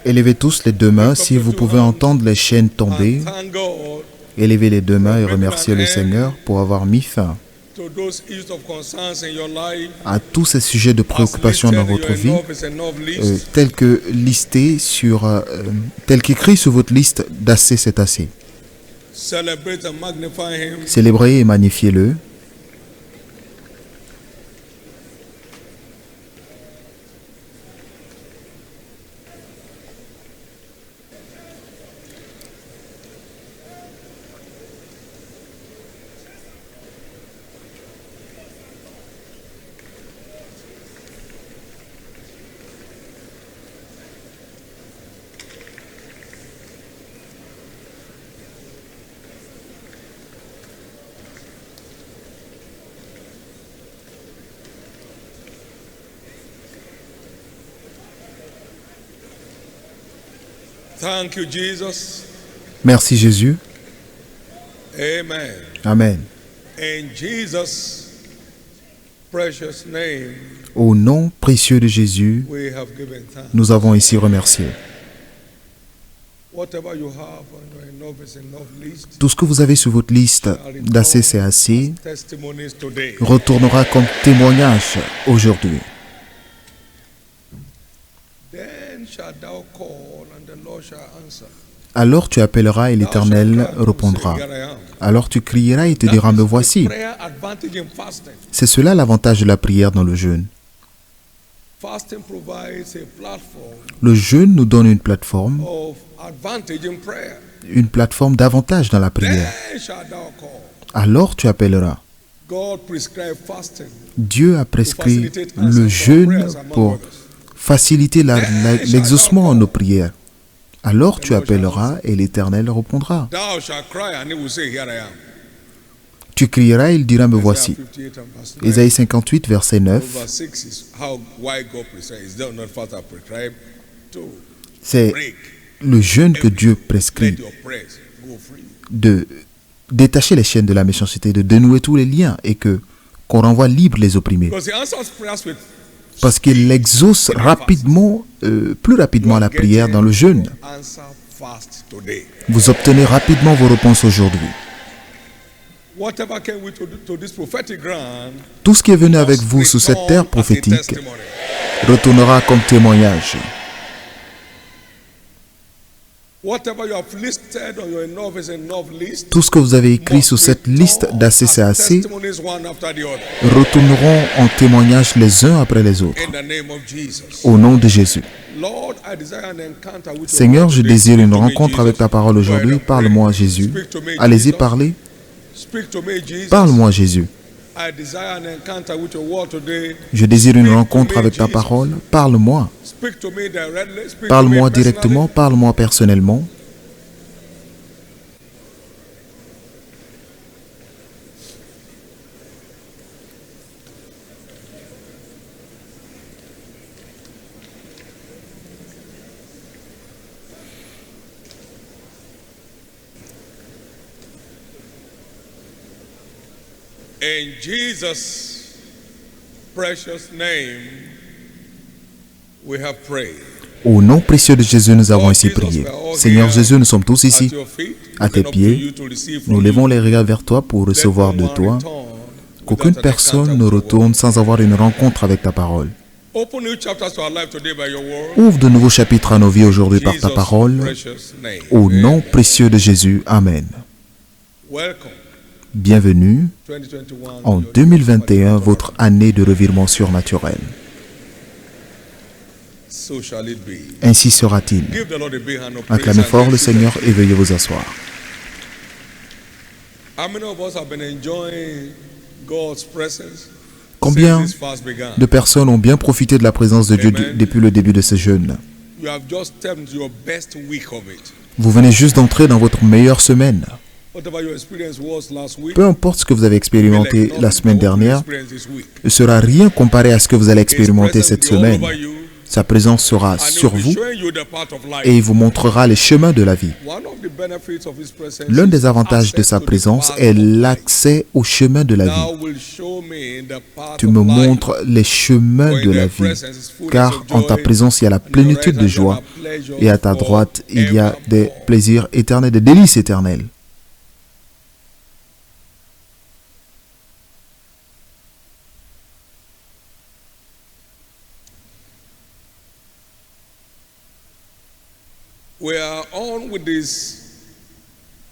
Élevez tous les deux mains si vous pouvez entendre les chaînes tomber. Élevez les deux mains et remerciez le Seigneur pour avoir mis fin à tous ces sujets de préoccupation dans votre vie, tels que listés sur, tels qu'écrits sur votre liste d'assez c'est assez. Célébrez et magnifiez-le. Thank you, Jesus. Merci Jésus. Amen. Amen. In Jesus' precious name, Au nom précieux de Jésus, we have given thanks. nous avons ici remercié. Whatever you have on your enough is enough list, Tout ce que vous avez sur votre liste d'assez c'est assez testimonies today. retournera comme témoignage aujourd'hui. Then shalt thou call, and the Lord shall answer. Alors tu appelleras et l'Éternel répondra. Alors tu crieras et te diras, me voici. Prayer advantage in fasting. C'est cela l'avantage de la prière dans le jeûne. Fasting provides a platform Le jeûne nous donne une plateforme d'avantage dans la prière. Then shalt thou call. Alors tu appelleras. God prescribed fasting Dieu a prescrit le jeûne pour faciliter l'exaucement en nos prières. Alors tu appelleras et l'Éternel répondra. Thou shalt cry, and he will say, Here I am. Tu crieras et il dira, me voici. Isaiah 58 and verse 9. Ésaïe 58, verset 9. Verse 6 is why God prescribes. Is there not fast I prescribe to C'est break? le jeûne que Dieu prescrit Let your prayers go free. de détacher les chaînes de la méchanceté, de dénouer tous les liens et qu'on renvoie libre les opprimés. Because he answers prayers with Parce qu'il exauce rapidement, plus rapidement la prière dans le jeûne. answer fast today. Vous obtenez rapidement vos réponses aujourd'hui. Whatever came with to this prophetic ground Tout ce qui est venu avec vous sous cette terre prophétique retournera comme témoignage. Whatever you have listed on your enough is enough list Tout ce que vous avez écrit sur cette liste d'assez c'est assez testimonies one after the other. retourneront en témoignage les uns après les autres. In the name of Jesus. Au nom de Jésus. Lord, I desire an encounter with your Seigneur, word je today. désire une Speak to me, rencontre avec ta Jesus. parole aujourd'hui. Parle-moi, Jésus. Speak to me, Allez-y, Jesus. parlez. Speak to me, Jesus. Parle-moi, Jésus. I desire an encounter with your word today. Je désire une Speak to rencontre me, avec ta Jesus. parole. Parle-moi. Speak to me directly. Speak Parle-moi to me directement. personally. Parle-moi personnellement. In Jesus' precious name, we have prayed. Au nom précieux de Jésus, nous avons ici prié. Seigneur Jésus, nous sommes tous At ici, your feet, à tes looking up to pieds. you to receive Nous from levons you. les regards vers toi pour Let recevoir no de one toi. return Qu'aucune without an personne encounter ne with your retourne word. sans avoir une rencontre avec ta parole. Open new chapters to our life today by your word. Ouvre de nouveaux chapitres à nos vies aujourd'hui par ta Jesus' parole. precious name. Au nom Amen. précieux de Jésus. Amen. Welcome. Bienvenue 2021. en 2021, votre année de revirement surnaturel. So shall it be. Ainsi sera-t-il. Give the Lord a big hand of praise Acclamez and fort le thanksgiving. Seigneur et veuillez vous asseoir. How many of us have been enjoying God's presence Combien since this fast began? de personnes ont bien profité de la présence de Dieu depuis le début de ce jeûne? You have just stepped into your best week of it. Vous venez juste d'entrer dans votre meilleure semaine. Whatever your experience was last week, Peu importe ce que vous avez expérimenté la semaine dernière, experience this week. ne sera rien comparé à ce que vous allez His expérimenter presence cette will be all semaine. over you, Sa présence sera and he sur will be vous showing you the path of life. et il vous montrera les chemins de la vie. One of L'un des avantages de sa présence est l'accès au chemin de la vie. Tu me montres les chemins de la vie, car en ta présence il y a la plénitude de joie, et à ta droite il y a des plaisirs éternels, des délices éternelles. We are on with this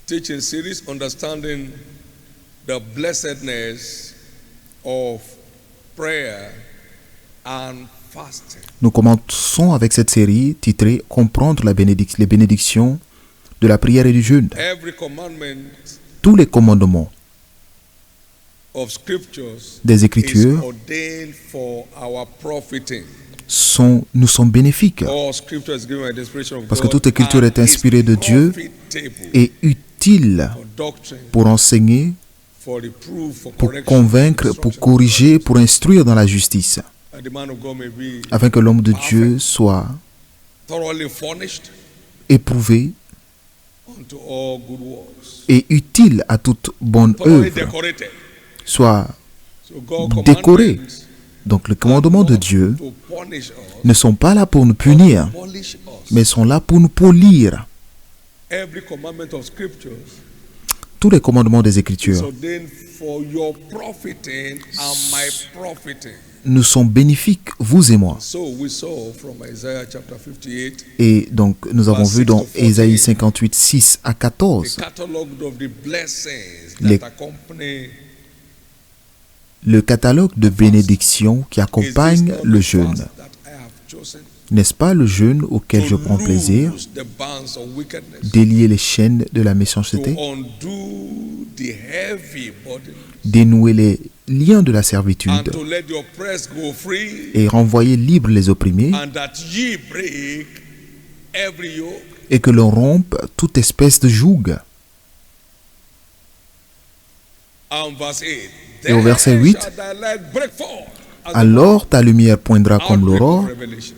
teaching series, understanding the blessedness of prayer and fasting. Nous commençons avec cette série titrée « Comprendre les bénédictions de la prière et du jeûne ». Every commandment Tous les commandements of scriptures des is Écritures ordained for our profiting. nous sont bénéfiques, All scripture is given by the inspiration of parce que God toute Écriture and est inspirée de is Dieu profitable et utile for doctrine, pour enseigner, for reproof, for pour correction, convaincre, pour instruction, corriger, pour instruire dans la justice, that the man of God may be afin que l'homme de Dieu soit thoroughly furnished éprouvé unto all good works, et utile à toute bonne thoroughly œuvre, decorated. soit So God décoré. commandments Donc les commandements de Dieu to punish us, ne sont pas là pour nous punir, polish us. mais sont là pour nous polir. Every commandment of scriptures Tous les commandements des is Écritures ordained for your profiting and my profiting. nous sont bénéfiques, vous et moi. So we saw from Isaiah chapter 58 Et donc nous avons vu dans Ésaïe 58, 6 à the 14, catalogue of the blessings Les- that accompany le catalogue de bénédictions qui is this accompagne not le the jeûne. fast that I have chosen N'est-ce pas le jeûne auquel je to prends plaisir, loose the bands of wickedness, délier les chaînes de la to méchanceté, undo the heavy burden, dénouer les liens de la and servitude to let the oppressed go free, et renvoyer libres les opprimés, and that ye break every yoke. et que l'on rompe toute espèce de joug. And verse 8. Et au verset 8, Then shall thy light break forth as the alors ta lumière poindra comme outbreak of l'aurore, revelations,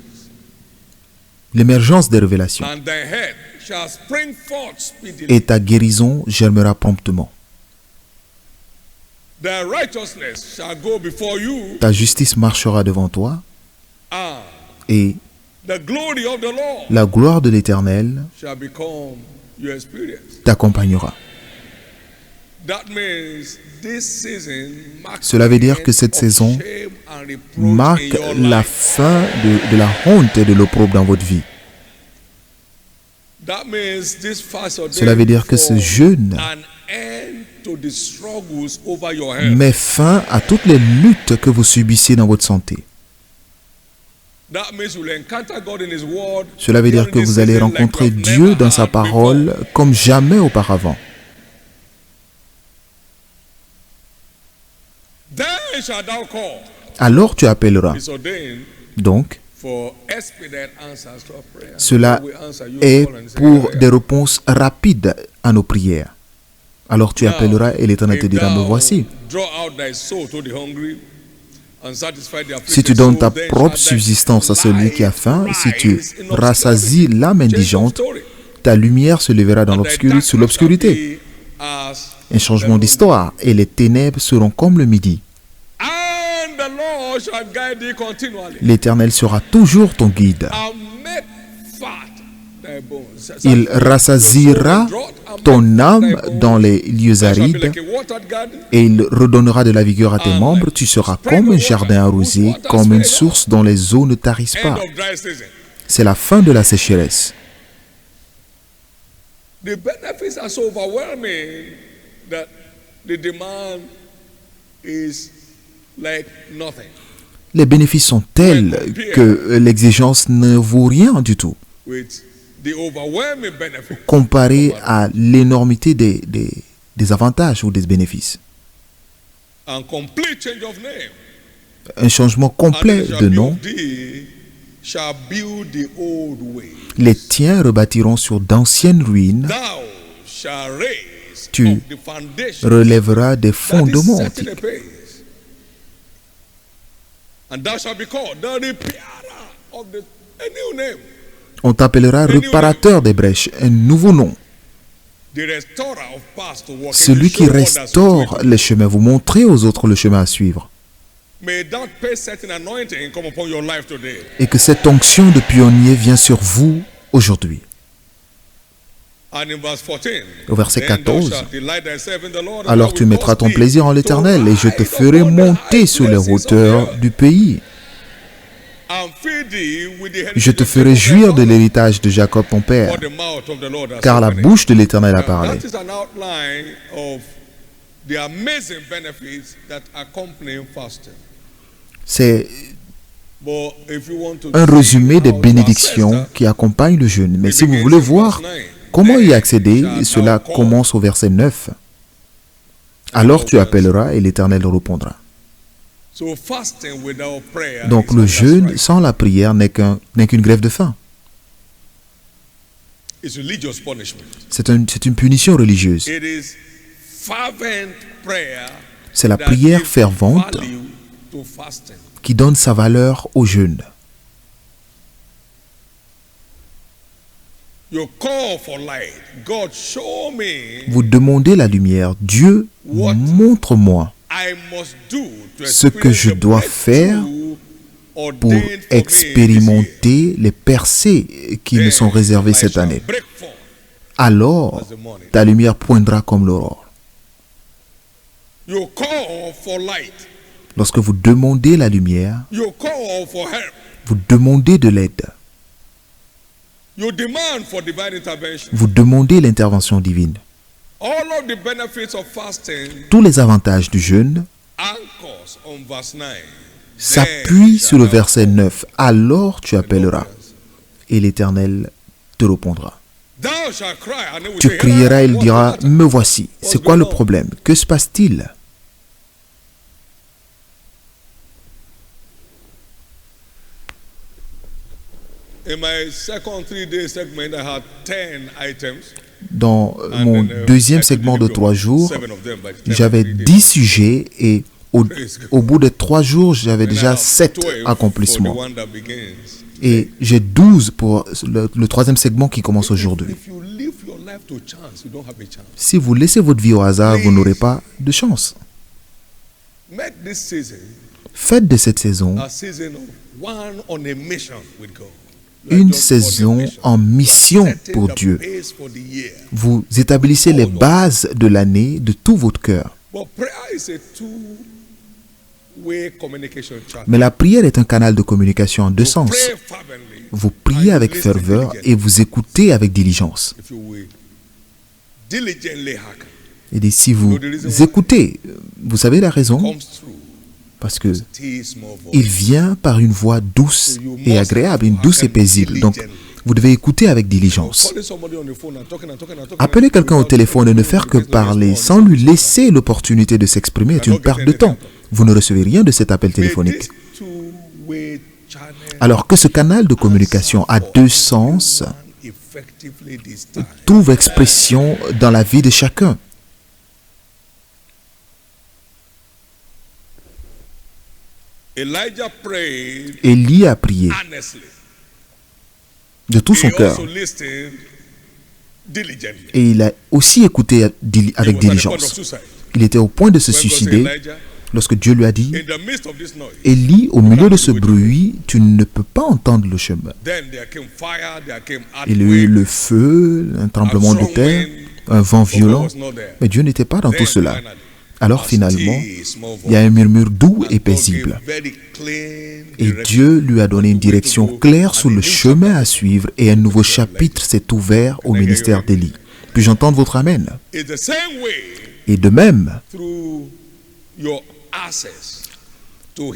l'émergence des révélations, and thy head shall spring forth speedily. et ta guérison germera promptement. Thy righteousness shall go before you, Ta justice marchera devant toi, and et the glory of the Lord la gloire de l'Éternel shall become your experience. t'accompagnera. That means this season marks Cela veut dire the que end cette of saison shame and reproach marque in your la life. fin de la honte et de l'opprobre dans votre vie. That means this fast Cela veut dire que ce for jeûne an end to the struggles over your health. met fin à toutes les luttes que vous subissez dans votre santé. That means you'll encounter God in His Word. Cela veut dire during que this vous allez season like rencontrer you've Dieu never dans sa had parole before. comme jamais auparavant. Then shalt thou call. Alors tu appelleras. It's ordained Donc, for expedite answers to our prayer. cela So we answer, you est call and say, pour "Yeah, des réponses rapides à nos prières. Alors tu Now, appelleras et l'Éternel te if dira, me thou voici. draw out thy soul to the hungry and satisfy the Si tu afflicted donnes soul, ta then propre shall thy subsistance à celui qui a faim, si tu light rise in rassasies obscurity." l'âme Change of indigente, story. ta lumière se lèvera dans And thy l'obscurité, sous darkness shall l'obscurité. be as Un changement the d'histoire, et les ténèbres seront comme le midi. And the Lord shall guide thee continually, L'Éternel sera toujours ton guide. and make fat thy bones. Il rassasiera ton âme dans les lieux Thou shalt be arides like a watered garden, et il redonnera de la vigueur à tes membres. Tu seras comme un jardin arrosé, comme une source dont les eaux ne tarissent end pas. of dry season. C'est la fin de la sécheresse. The benefits are so overwhelming that the demand is like nothing. Les bénéfices sont tels que l'exigence ne vaut rien du tout, With the overwhelming benefit comparé à l'énormité des avantages ou des bénéfices. and complete change of name. Un changement complet de nom. Thee shall build the old way. Les tiens rebâtiront sur d'anciennes ruines. Thou shall raise Tu up the foundation relèveras des that is fondements set in antiques. the place. And thou shalt be called the repairer of a new name. On t'appellera réparateur des brèches, un nouveau nom. Celui qui restaure les chemins, vous montrez aux autres le chemin à suivre. Et que cette onction de pionnier vient sur vous aujourd'hui. Au verset 14, alors tu mettras ton plaisir en l'Éternel et je te ferai monter sur les hauteurs du pays. Je te ferai jouir de l'héritage de Jacob ton père, car la bouche de l'Éternel a parlé. C'est un résumé des bénédictions qui accompagnent le jeûne. Mais si vous voulez voir comment y accéder, cela commence au verset 9. Alors tu appelleras et l'Éternel répondra. Donc le jeûne sans la prière n'est qu'une grève de faim. C'est une punition religieuse. C'est la prière fervente qui donne sa valeur au jeûne. Vous demandez la lumière. Dieu, montre-moi ce que je dois faire pour expérimenter les percées qui me sont réservées cette année. Alors, ta lumière poindra comme l'aurore. Lorsque vous demandez la lumière, vous demandez de l'aide. Vous demandez l'intervention divine. Tous les avantages du jeûne s'appuient sur le verset 9. Alors tu appelleras et l'Éternel te répondra. Tu crieras et il dira, me voici. C'est quoi le problème? Que se passe-t-il? Dans mon deuxième segment de 3 jours, j'avais 10 sujets et au bout de 3 jours, j'avais déjà 7 accomplissements. Et j'ai 12 pour le troisième segment qui commence aujourd'hui. Si vous laissez votre vie au hasard, vous n'aurez pas de chance. Faites de cette saison une saison en mission pour Dieu. Vous établissez les bases de l'année de tout votre cœur. Mais la prière est un canal de communication en deux sens. Vous priez avec ferveur et vous écoutez avec diligence. Et si vous écoutez, vous savez la raison? Parce que il vient par une voix douce et agréable, une douce et paisible. Donc, vous devez écouter avec diligence. Appeler quelqu'un au téléphone et ne faire que parler sans lui laisser l'opportunité de s'exprimer est une perte de temps. Vous ne recevez rien de cet appel téléphonique. Alors que ce canal de communication à deux sens trouve expression dans la vie de chacun. Élie a prié de tout son cœur. Et il a aussi écouté avec diligence. Il était au point de se suicider lorsque Dieu lui a dit, Élie, au milieu de ce bruit, tu ne peux pas entendre le chemin. Il y a eu le feu, un tremblement de terre, un vent violent, mais Dieu n'était pas dans tout cela. Alors finalement, il y a un murmure doux et paisible. Et Dieu lui a donné une direction claire sur le chemin à suivre et un nouveau chapitre s'est ouvert au ministère d'Élie. Puis-je entendre votre Amen? Et de même,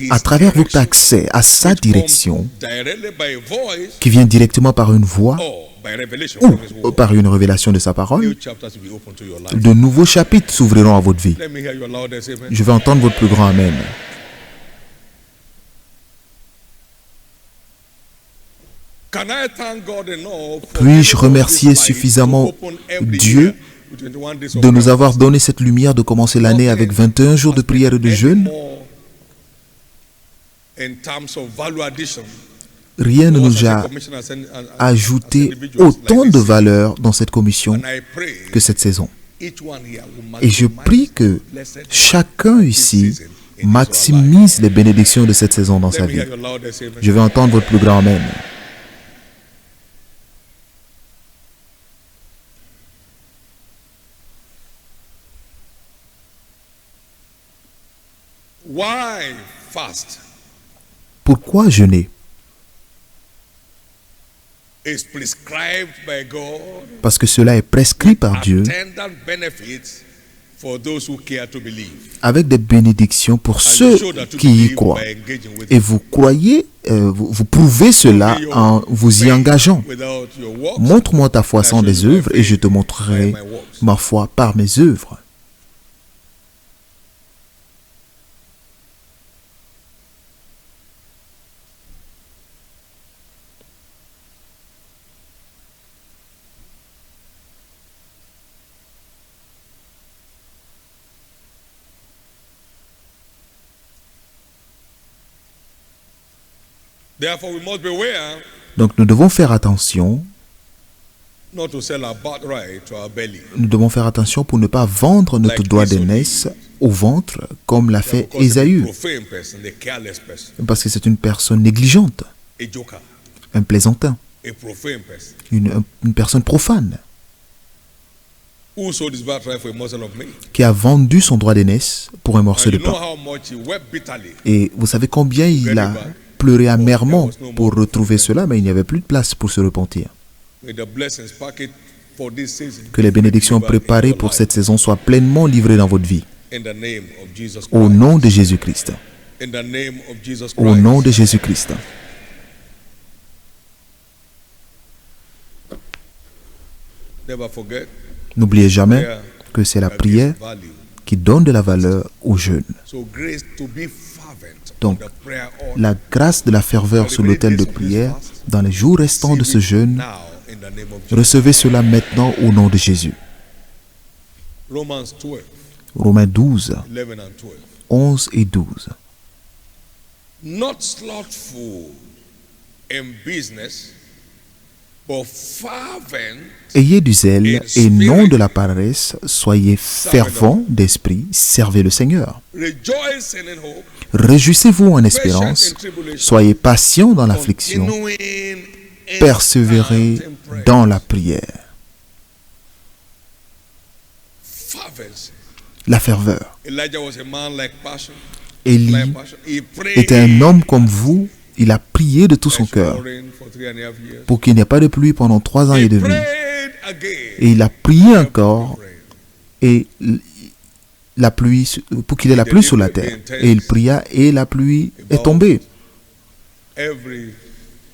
à travers votre accès à sa direction, qui vient directement par une voix ou par une révélation de sa parole, de nouveaux chapitres s'ouvriront à votre vie. Je vais entendre votre plus grand Amen. Puis-je remercier suffisamment Dieu de nous avoir donné cette lumière de commencer l'année avec 21 jours de prière et de jeûne? rien ne nous a ajouté autant de valeur dans cette commission que cette saison. Et je prie que chacun ici maximise les bénédictions de cette saison dans sa vie. Je vais entendre votre plus grand Amen. Why fast? Pourquoi jeûner? Is prescribed by God. Parce que cela est prescrit par Dieu Attendant benefits for those who care to believe. avec des bénédictions pour ceux qui y croient. Et vous croyez, vous prouvez cela en vous y engageant. Montre-moi ta foi sans des œuvres et je te montrerai ma foi par mes œuvres. Therefore, we must beware Donc nous devons faire attention. not to sell our birthright to our belly. Nous devons faire attention pour ne pas vendre notre droit d'aînesse au ventre comme l'a fait Because the Ésaü. profane person, the careless person, Parce que c'est une personne négligente, a joker, un plaisantin, a profane person, une personne profane who sold his birthright for a morsel of meat. qui a vendu son droit d'aînesse pour un morceau And de you know pain. how much he wept bitterly. Et vous savez combien il a pleuré amèrement pour retrouver cela, mais il n'y avait plus de place pour se repentir. May the blessings packaged for this season Que les bénédictions préparées pour cette saison soient pleinement livrées dans votre vie. in the name of Jesus Au Christ. nom de Jésus-Christ. In the name of Jesus Au Christ. nom de Jésus-Christ. Never forget, N'oubliez jamais que c'est la that prière gives value. qui donne de la valeur au jeûne. So grace to be fervent Donc, on the prayer altar. la grâce de la ferveur sur l'autel de prière, dans les jours restants de ce jeûne, Now in the name of Jesus. recevez cela maintenant au nom de Jésus. Romans 12, Romains 12, 11 and 12. 11 et 12. Not slothful in business, but fervent. Ayez du zèle et non de la paresse, soyez fervents d'esprit, servez le Seigneur. Rejoicing in hope. Réjouissez-vous en espérance, soyez patients dans l'affliction, Continuing in persévérez temperance. dans la prière. Fervency. La ferveur. Elijah was a man like passion. Élie Like passion. He prayed était un homme comme vous, il a prié de tout son for cœur rain for 3.5 years. pour qu'il n'y ait pas de pluie pendant 3 ans et He demi. prayed again. Et il a prié encore et la pluie, pour qu'il ait la pluie sur la terre. Et il pria et la pluie est tombée. Every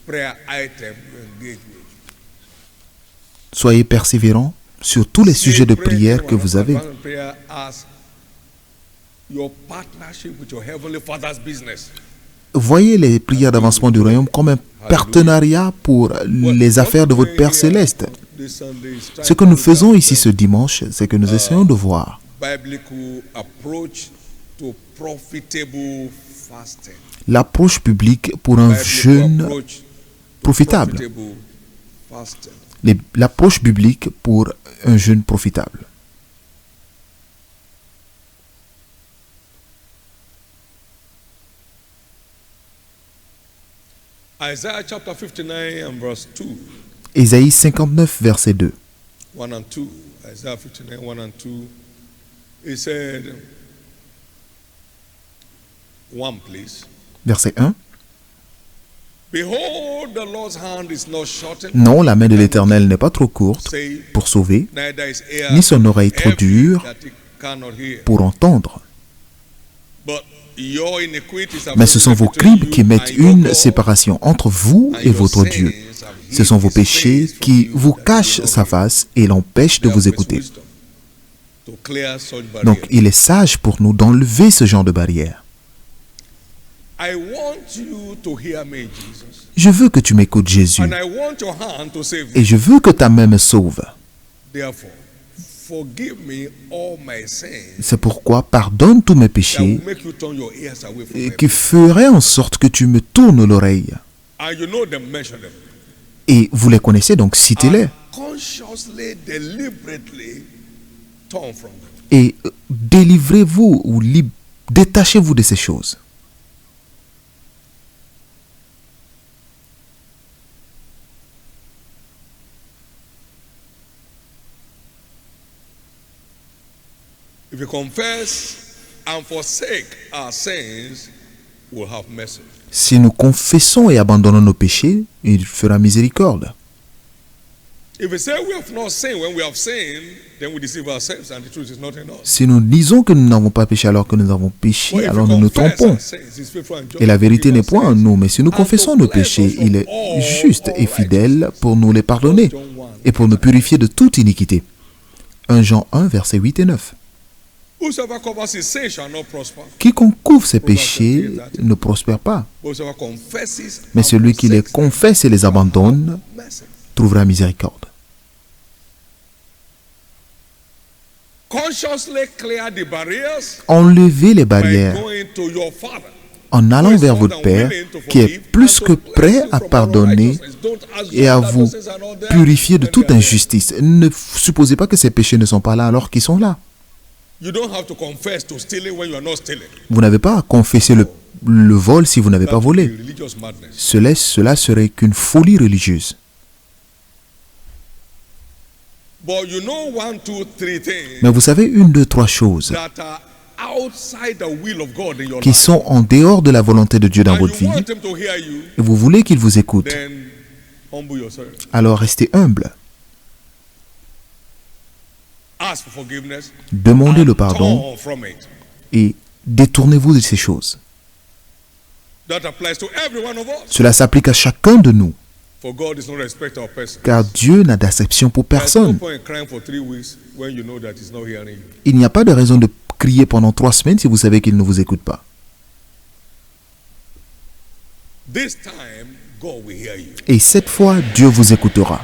prayer item you engage with. Soyez persévérants sur tous les sujets de prière que vous avez. Prayer as your partnership with your heavenly Father's business. Voyez les prières d'avancement du royaume comme un partenariat pour les affaires de votre Père céleste. Ce que nous faisons ici ce dimanche, c'est que nous essayons de voir Biblical approach to profitable fasting. l'approche publique pour un jeûne Approach to profitable. profitable fasting. L'approche biblique pour un jeûne profitable. Isaiah chapter 59 and verse 2. Ésaïe 59, verset 2. 1 and 2. Isaiah 59, 1 and 2. He said, 1 please. Verset 1. Behold, the Lord's hand is not shortened, Non, la main de l'Éternel n'est pas trop courte pour sauver, neither is ear ni son oreille trop heavy dure that it cannot hear. pour entendre. But your iniquities have Mais ce sont vos separated crimes you qui mettent and your une God, séparation entre vous and et your votre sins Dieu. have Ce sont hid vos his péchés face from qui you vous that you cachent will sa not face et l'empêchent de vous Therefore, it's écouter. wisdom to clear such Donc barriers. il est sage pour nous d'enlever ce genre de barrière. I want you to hear me, Jesus. Je veux que tu m'écoutes, Jésus, And I want your hand to save et me. je veux que ta main me sauve. Therefore, forgive me all my sins C'est pourquoi pardonne tous mes that will péchés make you turn your ears away from et me. qui feraient en sorte que tu me tournes l'oreille. And you know them, mention them. Et vous les connaissez, donc citez-les. Consciously, deliberately turn from them. Et délivrez-vous ou détachez-vous de ces choses. If you confess and forsake our sins, we'll have mercy. Si nous confessons et abandonnons nos péchés, il fera miséricorde. If we say we have not sinned when we have sinned, then we deceive ourselves and the truth is not in us. Si nous disons que nous n'avons pas péché alors que nous avons péché, alors nous nous trompons. Et la vérité n'est point en nous, mais si nous confessons nos péchés, il est juste et fidèle pour nous les pardonner et pour nous purifier de toute iniquité. 1 Jean 1, versets 8 et 9. Whosoever covers his sin shall not prosper. Quiconque couvre ses péchés ne prospère pas. Whosoever confesses Mais and celui qui les forsakes confesse et les abandonne mercy. trouvera miséricorde. Consciously clear the barriers Enlevez les by barrières going to your Father. en allant vers votre Père qui est plus que prêt à pardonner et à vous purifier de toute injustice. Ne supposez pas que ces péchés ne sont pas là alors qu'ils sont là. You don't have to confess to stealing when you are not stealing. Vous n'avez pas à confesser le vol si vous n'avez pas That would be volé. religious madness. Cela serait qu'une folie religieuse. But you know 1, 2, 3 things Mais vous savez, 1, 2, 3 choses that are outside the will of God in your qui life. sont en dehors de la volonté de Dieu dans And votre vie, you want him to hear you, et vous voulez qu'il vous écoute, then humble yourself. alors restez humble. Ask for forgiveness. Demandez le and pardon turn from it. et détournez-vous de ces choses. That applies to every one of us. Cela s'applique à chacun de nous, For God is not a respecter of persons. car Dieu n'a d'acception pour There's no personne. point in crying for 3 weeks when you know that he's not hearing you. Il n'y a pas de raison de crier pendant 3 semaines si vous savez qu'il ne vous écoute pas. This time, God will hear you. Et cette fois, Dieu vous écoutera.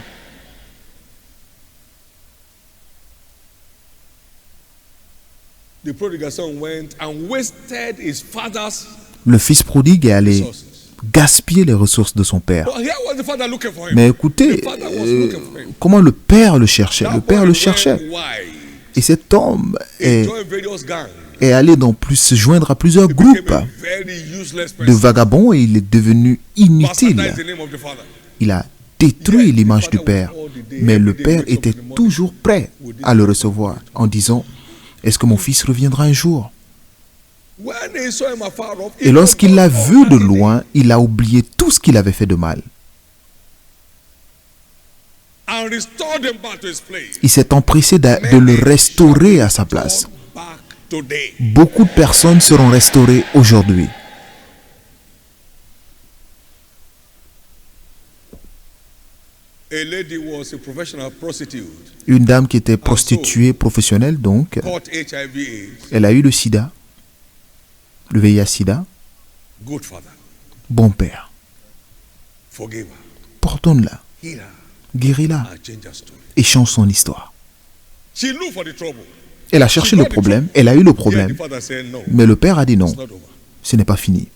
The prodigal son went and wasted his father's Le fils prodigue est allé resources. gaspiller les ressources de son père. But here was the father looking for him. Mais écoutez, The father was looking for him. comment le père le cherchait. That Le père boy le cherchait. went wide. Et cet homme He est joined various gangs. allé se joindre à plusieurs He groupes became a very useless de person. vagabonds et il est devenu inutile. Bastardized the name of the father. Il a détruit l'image du père. Mais le père était toujours prêt à le recevoir en disant, est-ce que mon fils reviendra un jour? When he saw him afar off, he Et lorsqu'il l'a forgot vu all de that he did loin, il a oublié tout ce qu'il avait fait de mal. and restored him back to his place. Il s'est empressé de le restaurer à sa place. Restored back today. Beaucoup de personnes seront restaurées aujourd'hui. A lady was a professional prostitute, Une dame qui était prostituée professionnelle, donc, caught HIV/AIDS. elle a eu le sida, le VIH-sida. Good father, Bon père, forgive her, pardonne-la, heal her, guéris-la and change her story. et change son histoire. She looked for the trouble. Elle a cherché le problème, elle a eu le Yet the problème, father said, no, mais le père a dit non, it's not over. ce n'est pas fini.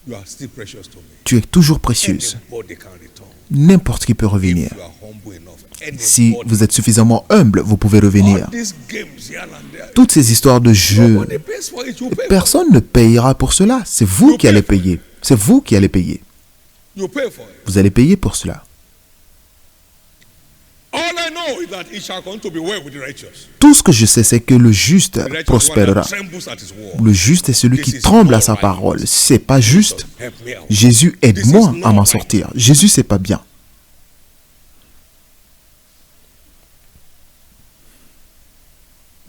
You are still precious to me. Tu es toujours précieuse. Anybody can return. N'importe qui peut revenir. If you are humble enough. Si Anybody. vous êtes suffisamment humble, vous pouvez All revenir. these games here and there. Toutes ces histoires de jeux, Nobody pays for it. You pay for it. personne ne payera pour cela. C'est vous qui allez payer. C'est vous qui allez payer. You pay for it. Vous allez payer pour cela. All I know is that it shall come to be well with the righteous. Tout ce que je sais, c'est que le juste The righteous one prospérera. that trembles at his word. Le juste est celui qui tremble à sa parole. Si c'est pas juste, Help me out. Jésus, aide-moi à m'en sortir. Jésus, c'est pas bien.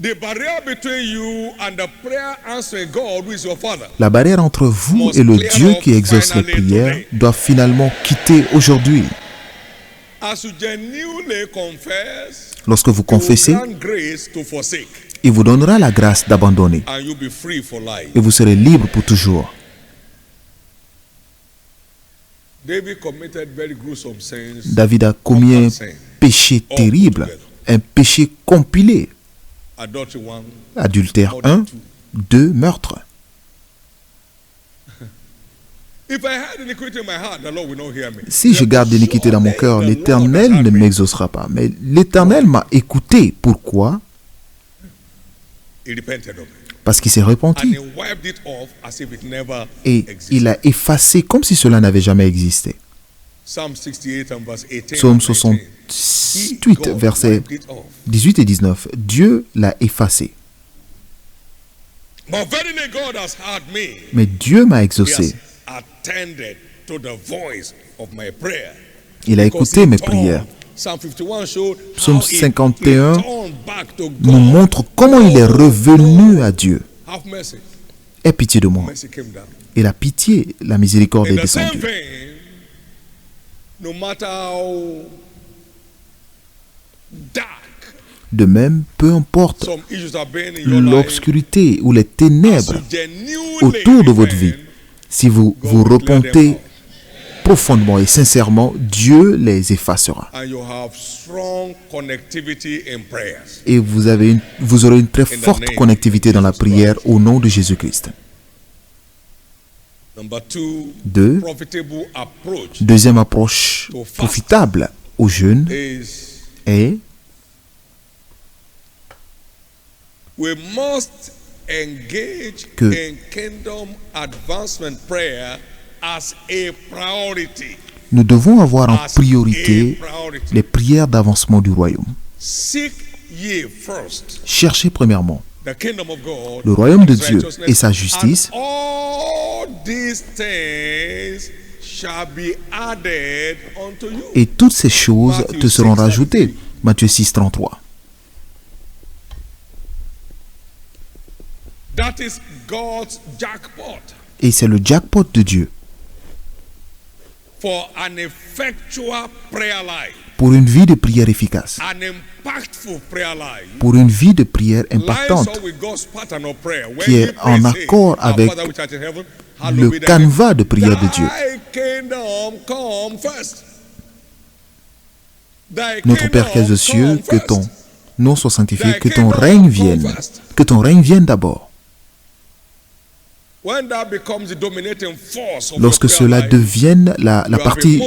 The barrier between you and the prayer answering God, who is your father, La barrière entre vous et le Dieu qui exauce les prières doit finalement quitter aujourd'hui. as you genuinely confess, Lorsque vous He will confessez, grant grace to forsake, il vous donnera la grâce d'abandonner and you'll be free for life. et vous serez libre pour toujours. David committed very gruesome sins. David a commis un péché terrible, un péché compilé. Adultery 1, Adultère 1, 2, meurtre. Si je garde l'iniquité dans mon cœur, l'Éternel ne m'exaucera pas. Mais l'Éternel m'a écouté. Pourquoi? Parce qu'il s'est repenti. Et il a effacé comme si cela n'avait jamais existé. Psaume 68, versets 18 et 19. Dieu l'a effacé. Mais Dieu m'a exaucé. Il a écouté mes prières. Psaume 51 nous montre comment il est revenu à Dieu. Aie pitié de moi. Et la pitié, la miséricorde est descendue. De même, peu importe l'obscurité ou les ténèbres autour de votre vie, si vous vous repentez profondément et sincèrement, Dieu les effacera. Et vous aurez une très forte connectivité dans la prière au nom de Jésus-Christ. 2. Deuxième approche profitable au jeûne est que nous devons avoir en priorité les prières d'avancement du royaume. Cherchez premièrement le royaume de Dieu et sa justice, et toutes ces choses te seront rajoutées. Matthieu 6, 33. Et c'est le jackpot de Dieu pour une vie de prière efficace, pour une vie de prière impactante qui est en accord avec le canevas de prière de Dieu. Notre Père qui es aux cieux, que ton nom soit sanctifié, que ton règne vienne d'abord. Lorsque cela devienne la partie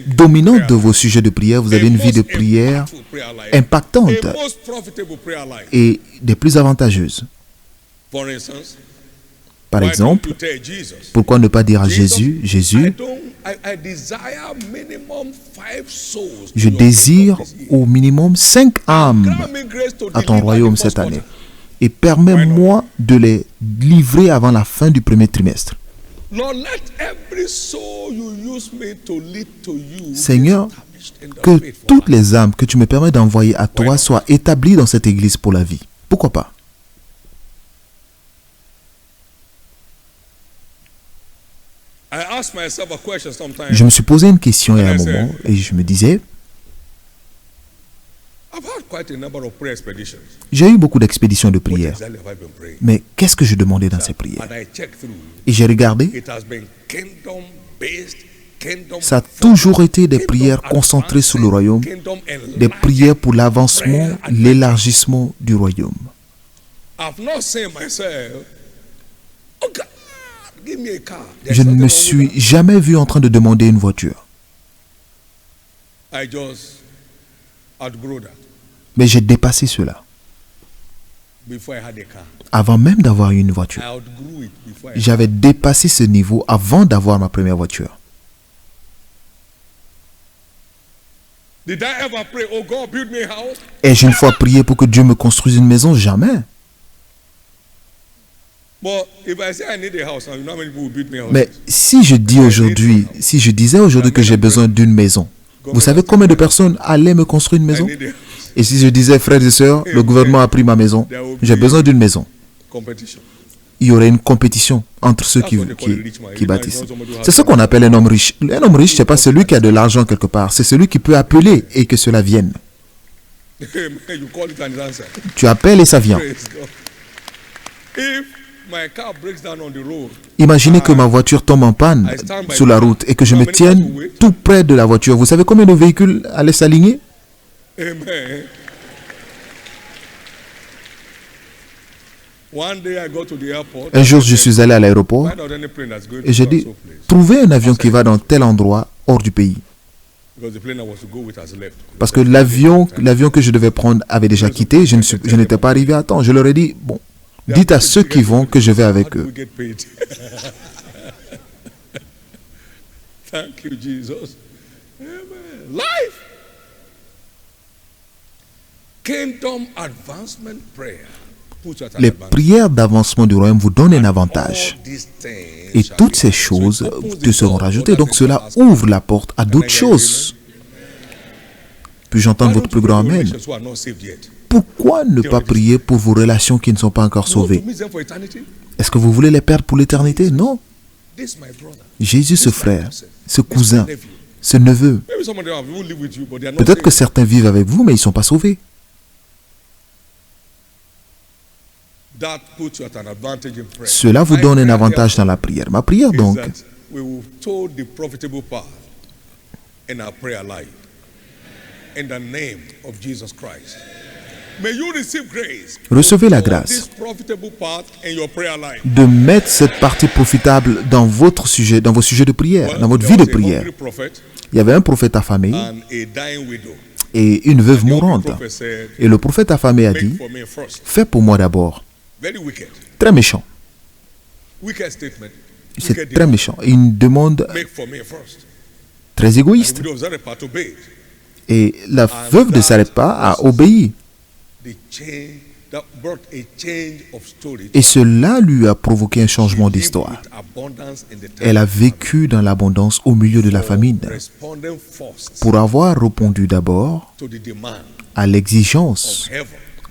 dominante de vos sujets de prière, vous avez une vie de prière impactante et des plus avantageuses. Par exemple, pourquoi ne pas dire à Jésus, Jésus, je désire au minimum 5 âmes à ton royaume cette année. Et permets-moi de les livrer avant la fin du premier trimestre. Seigneur, que toutes les âmes que tu me permets d'envoyer à toi soient établies dans cette église pour la vie. Pourquoi pas? Je me suis posé une question à un moment et je me disais, j'ai eu beaucoup d'expéditions de prière. Mais qu'est-ce que je demandais dans ces prières? Et j'ai regardé. Ça a toujours été des prières concentrées sur le royaume, des prières pour l'avancement, l'élargissement du royaume. Je ne me suis jamais vu en train de demander une voiture. Mais j'ai dépassé cela. Avant même d'avoir une voiture. J'avais dépassé ce niveau avant d'avoir ma première voiture. Ai-je une fois prié pour que Dieu me construise une maison? Jamais. Mais si je disais aujourd'hui que j'ai besoin d'une maison, vous savez combien de personnes allaient me construire une maison? Et si je disais, frères et sœurs, le gouvernement a pris ma maison, j'ai besoin d'une maison, il y aurait une compétition entre ceux qui bâtissent. C'est ce qu'on appelle un homme riche. Un homme riche, ce n'est pas celui qui a de l'argent quelque part, c'est celui qui peut appeler et que cela vienne. Tu appelles et ça vient. Imaginez que ma voiture tombe en panne sur la route et que je me tienne tout près de la voiture. Vous savez combien de véhicules allaient s'aligner? Un jour, je suis allé à l'aéroport et j'ai dit, trouvez un avion qui va dans tel endroit hors du pays. Parce que l'avion que je devais prendre avait déjà quitté, je n'étais pas arrivé à temps. Je leur ai dit, bon, dites à ceux qui vont que je vais avec eux. Thank you, Jesus. Amen. Life. Kingdom advancement prayer. Les prières d'avancement du royaume vous donnent un avantage. Et toutes ces choses te seront rajoutées. Donc cela ouvre la porte à d'autres choses. Puis-je entendre votre plus grand Amen? Pourquoi ne pas prier pour vos relations qui ne sont pas encore sauvées? Est-ce que vous voulez les perdre pour l'éternité? Non. Jésus, ce frère, ce cousin, ce neveu. Peut-être que certains vivent avec vous, mais ils ne sont pas sauvés. Cela vous donne un avantage dans la prière. Ma prière donc, recevez la grâce de mettre cette partie profitable dans votre sujet, dans vos sujets de prière, dans votre vie de prière. Il y avait un prophète affamé et une veuve mourante. Et le prophète affamé a dit, fais pour moi d'abord. Très méchant. C'est très méchant. Une demande très égoïste. Et la veuve de Sarepta a obéi. Et cela lui a provoqué un changement d'histoire. Elle a vécu dans l'abondance au milieu de la famine pour avoir répondu d'abord à l'exigence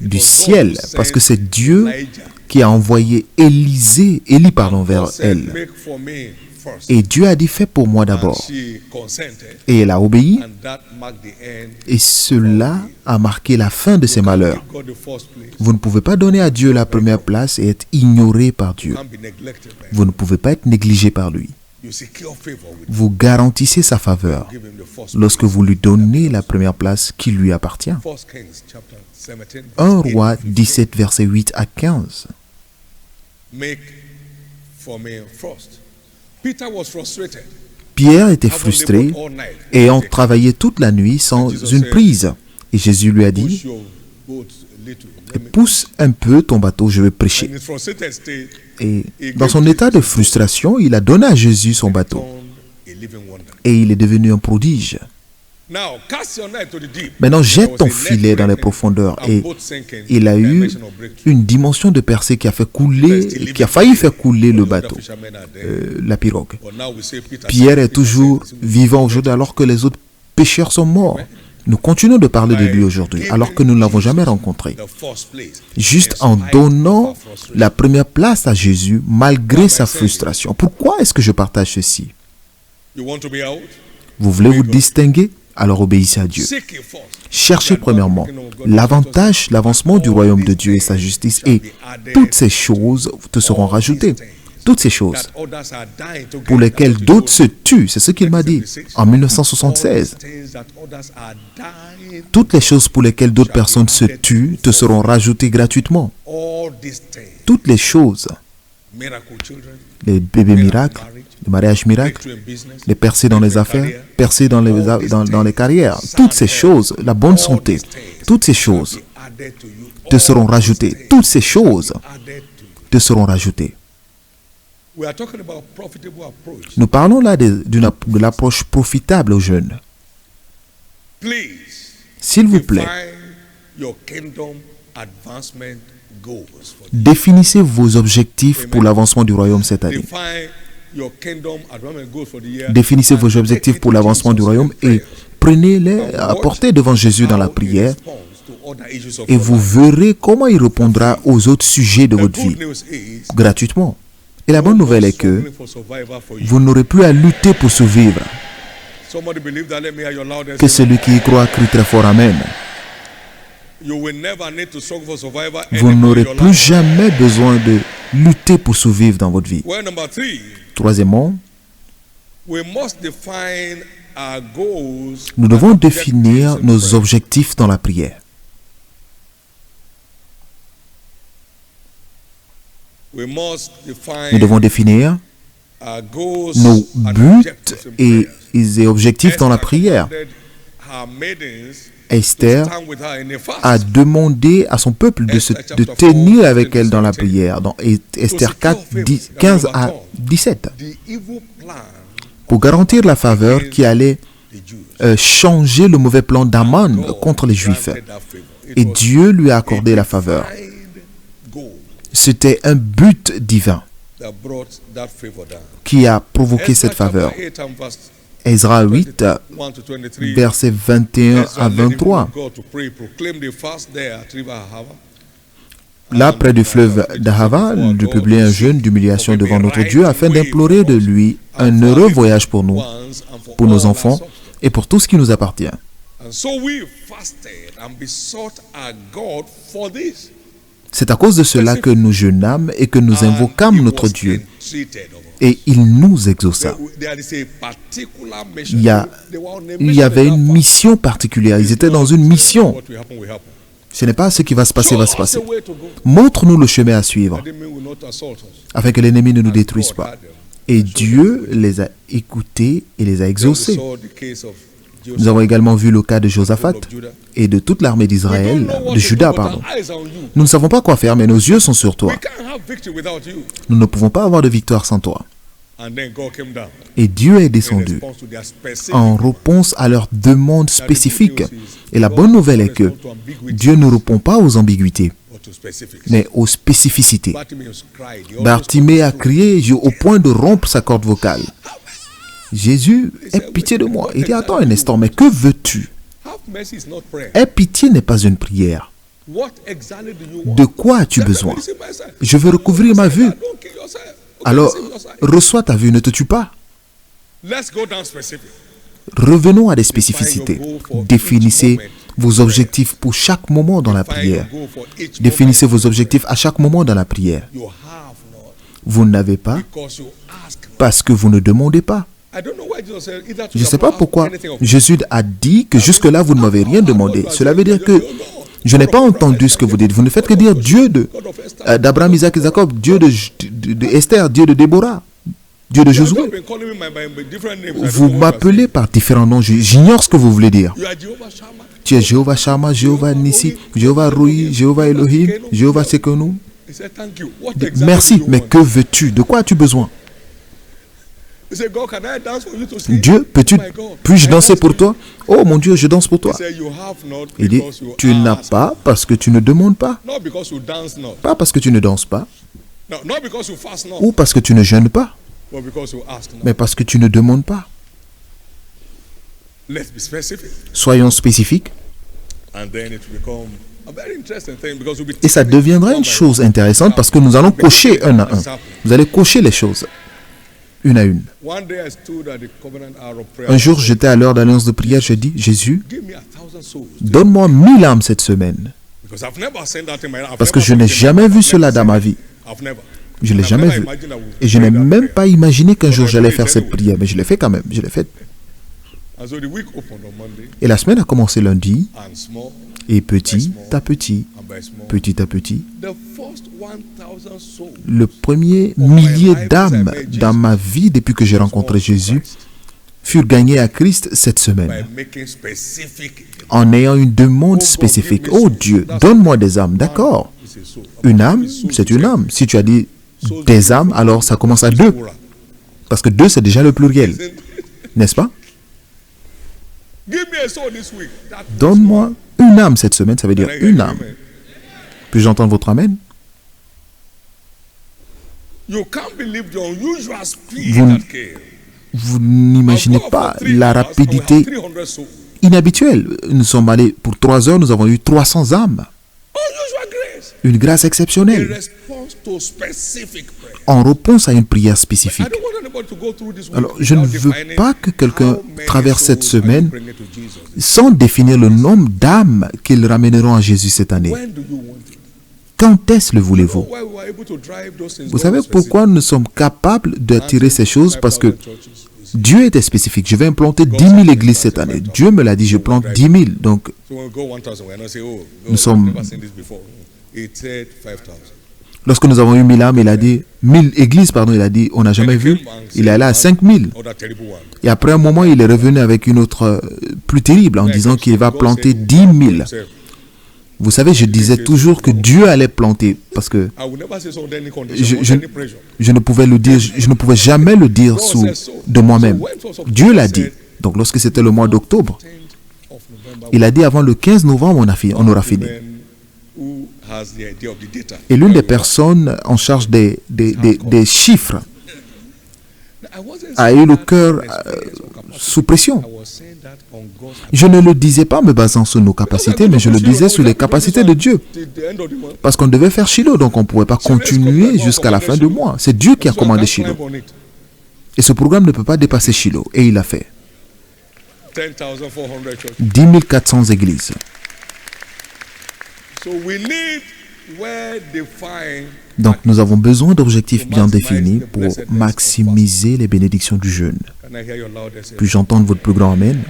du ciel, parce que c'est Dieu qui a envoyé Élie vers elle. Et Dieu a dit, fais pour moi d'abord. Et elle a obéi. Et cela a marqué la fin de ses malheurs. Vous ne pouvez pas donner à Dieu la première place et être ignoré par Dieu. Vous ne pouvez pas être négligé par lui. Vous garantissez sa faveur lorsque vous lui donnez la première place qui lui appartient. 1 Roi 17, versets 8 à 15. Pierre était frustré, ayant travaillé toute la nuit sans une prise. Et Jésus lui a dit, pousse un peu ton bateau, je vais prêcher. Et dans son état de frustration, il a donné à Jésus son bateau. Et il est devenu un prodige. Maintenant, jette ton filet dans les profondeurs. Et il a eu une dimension de percée qui a failli faire couler le bateau, la pirogue. Pierre est toujours vivant aujourd'hui alors que les autres pécheurs sont morts. Nous continuons de parler de lui aujourd'hui alors que nous ne l'avons jamais rencontré. Juste en donnant la première place à Jésus malgré sa frustration. Pourquoi est-ce que je partage ceci? Vous voulez vous distinguer? Alors obéissez à Dieu. Cherchez premièrement l'avancement du royaume de Dieu et sa justice, et toutes ces choses te seront rajoutées. Toutes ces choses pour lesquelles d'autres se tuent, c'est ce qu'il m'a dit en 1976. Toutes les choses pour lesquelles d'autres personnes se tuent te seront rajoutées gratuitement. Toutes les choses, les bébés miracles, les mariages miracles, les percées dans les affaires, percées dans les carrières, toutes ces choses, la bonne santé, toutes ces choses te seront rajoutées. Toutes ces choses te seront rajoutées. Nous parlons là de l'approche profitable aux jeunes. S'il vous plaît, définissez vos objectifs pour l'avancement du royaume cette année. Définissez vos objectifs pour l'avancement du royaume et prenez-les, apportez devant Jésus dans la prière et vous verrez comment il répondra aux autres sujets de votre vie gratuitement. Et la bonne nouvelle est que vous n'aurez plus à lutter pour survivre. Que celui qui y croit crie très fort Amen. Vous n'aurez plus jamais besoin de lutter pour survivre dans votre vie. Troisièmement, nous devons définir nos objectifs dans la prière. Nous devons définir nos buts et objectifs dans la prière. Esther a demandé à son peuple de tenir avec elle dans la prière, dans Esther 4, 15 à 17, pour garantir la faveur qui allait changer le mauvais plan d'Aman contre les Juifs. Et Dieu lui a accordé la faveur. C'était un but divin qui a provoqué cette faveur. Ezra 8, versets 21 à 23. Là, près du fleuve d'Ahava, de publier un jeûne d'humiliation devant notre Dieu afin d'implorer de lui un heureux voyage pour nous, pour nos enfants et pour tout ce qui nous appartient. C'est à cause de cela que nous jeûnâmes et que nous invoquâmes notre Dieu. Et il nous exauça. Il y avait une mission particulière. Ils étaient dans une mission. Ce n'est pas ce qui va se passer, va se passer. Montre-nous le chemin à suivre, afin que l'ennemi ne nous détruise pas. Et Dieu les a écoutés et les a exaucés. Nous avons également vu le cas de Josaphat et de toute l'armée d'Israël, de Juda, pardon. Nous ne savons pas quoi faire, mais nos yeux sont sur toi. Nous ne pouvons pas avoir de victoire sans toi. Et Dieu est descendu en réponse à leurs demandes spécifiques. Et la bonne nouvelle est que Dieu ne répond pas aux ambiguïtés, mais aux spécificités. Bartimée a crié au point de rompre sa corde vocale. Jésus, aie pitié de moi. Il dit, attends un instant, mais que veux-tu? Aie pitié n'est pas une prière. De quoi as-tu besoin? Je veux recouvrir ma vue. Alors, reçois ta vue, ne te tue pas. Revenons à des spécificités. Définissez vos objectifs pour chaque moment dans la prière. Définissez vos objectifs à chaque moment dans la prière. Vous n'avez pas parce que vous ne demandez pas. Je ne sais pas pourquoi Jésus a dit que jusque-là, vous ne m'avez rien demandé. Cela veut dire que je n'ai pas entendu ce que vous dites. Vous ne faites que dire Dieu d'Abraham, Isaac et Jacob, Dieu de Esther, Dieu de Déborah, Dieu de Josué. Vous m'appelez par différents noms. J'ignore ce que vous voulez dire. Tu es Jéhovah Shammah, Jéhovah Nissi, Jéhovah Roi, Jéhovah Elohim, Jéhovah Sekonu. Merci, mais que veux-tu? De quoi as-tu besoin? Dieu, puis-je danser pour toi? Oh mon Dieu, je danse pour toi. Il dit, tu n'as pas parce que tu ne demandes pas. Pas parce que tu ne danses pas. Ou parce que tu ne jeûnes pas. Mais parce que tu ne demandes pas. Soyons spécifiques. Et ça deviendra une chose intéressante parce que nous allons cocher un à un. Vous allez cocher les choses. Une à une. Un jour, j'étais à l'heure d'alliance de prière, je dis, Jésus, donne-moi 1000 âmes cette semaine. Parce que je n'ai jamais vu cela dans ma vie. Je ne l'ai jamais vu. Et je n'ai même pas imaginé qu'un jour j'allais faire cette prière, mais je l'ai fait quand même, je l'ai fait. Et la semaine a commencé lundi, et petit à petit, le premier millier d'âmes dans ma vie depuis que j'ai rencontré Jésus furent gagnés à Christ cette semaine en ayant une demande spécifique. Oh Dieu, donne-moi des âmes. D'accord. Une âme, c'est une âme. Si tu as dit des âmes, alors ça commence à 2. Parce que 2, c'est déjà le pluriel. N'est-ce pas? Donne-moi une âme cette semaine, ça veut dire une âme. Puis-je entendre votre amen? Vous n'imaginez pas la rapidité inhabituelle. Nous sommes allés pour 3 heures, nous avons eu 300 âmes. Une grâce exceptionnelle. En réponse à une prière spécifique. Alors, je ne veux pas que quelqu'un traverse cette semaine sans définir le nombre d'âmes qu'ils ramèneront à Jésus cette année. Quand est-ce le voulez-vous? Vous savez pourquoi nous sommes capables d'attirer ces choses? Parce que Dieu était spécifique. Je vais implanter 10 000 églises cette année. Dieu me l'a dit, je plante 10 000. Donc, nous sommes... Lorsque nous avons eu 1000 âmes, il a dit, 1000 églises, pardon, il a dit, on n'a jamais vu. Il est allé à 5000. Et après un moment, il est revenu avec une autre plus terrible en disant qu'il va planter 10 000. Vous savez, je disais toujours que Dieu allait planter parce que je ne pouvais le dire, je ne pouvais jamais le dire de moi-même. Dieu l'a dit. Donc lorsque c'était le mois d'octobre, il a dit avant le 15 novembre, on aura fini. Et l'une des personnes en charge des chiffres a eu le cœur sous pression. Je ne le disais pas en me basant sur nos capacités, mais je le disais sur les capacités de Dieu. Parce qu'on devait faire Shiloh, donc on ne pouvait pas continuer jusqu'à la fin du mois. C'est Dieu qui a commandé Shiloh. Et ce programme ne peut pas dépasser Shiloh. Et il l'a fait. 10 400 églises. Donc nous avons besoin d'objectifs bien définis pour maximiser les bénédictions du jeûne. Puis-je entendre votre plus grand Amen?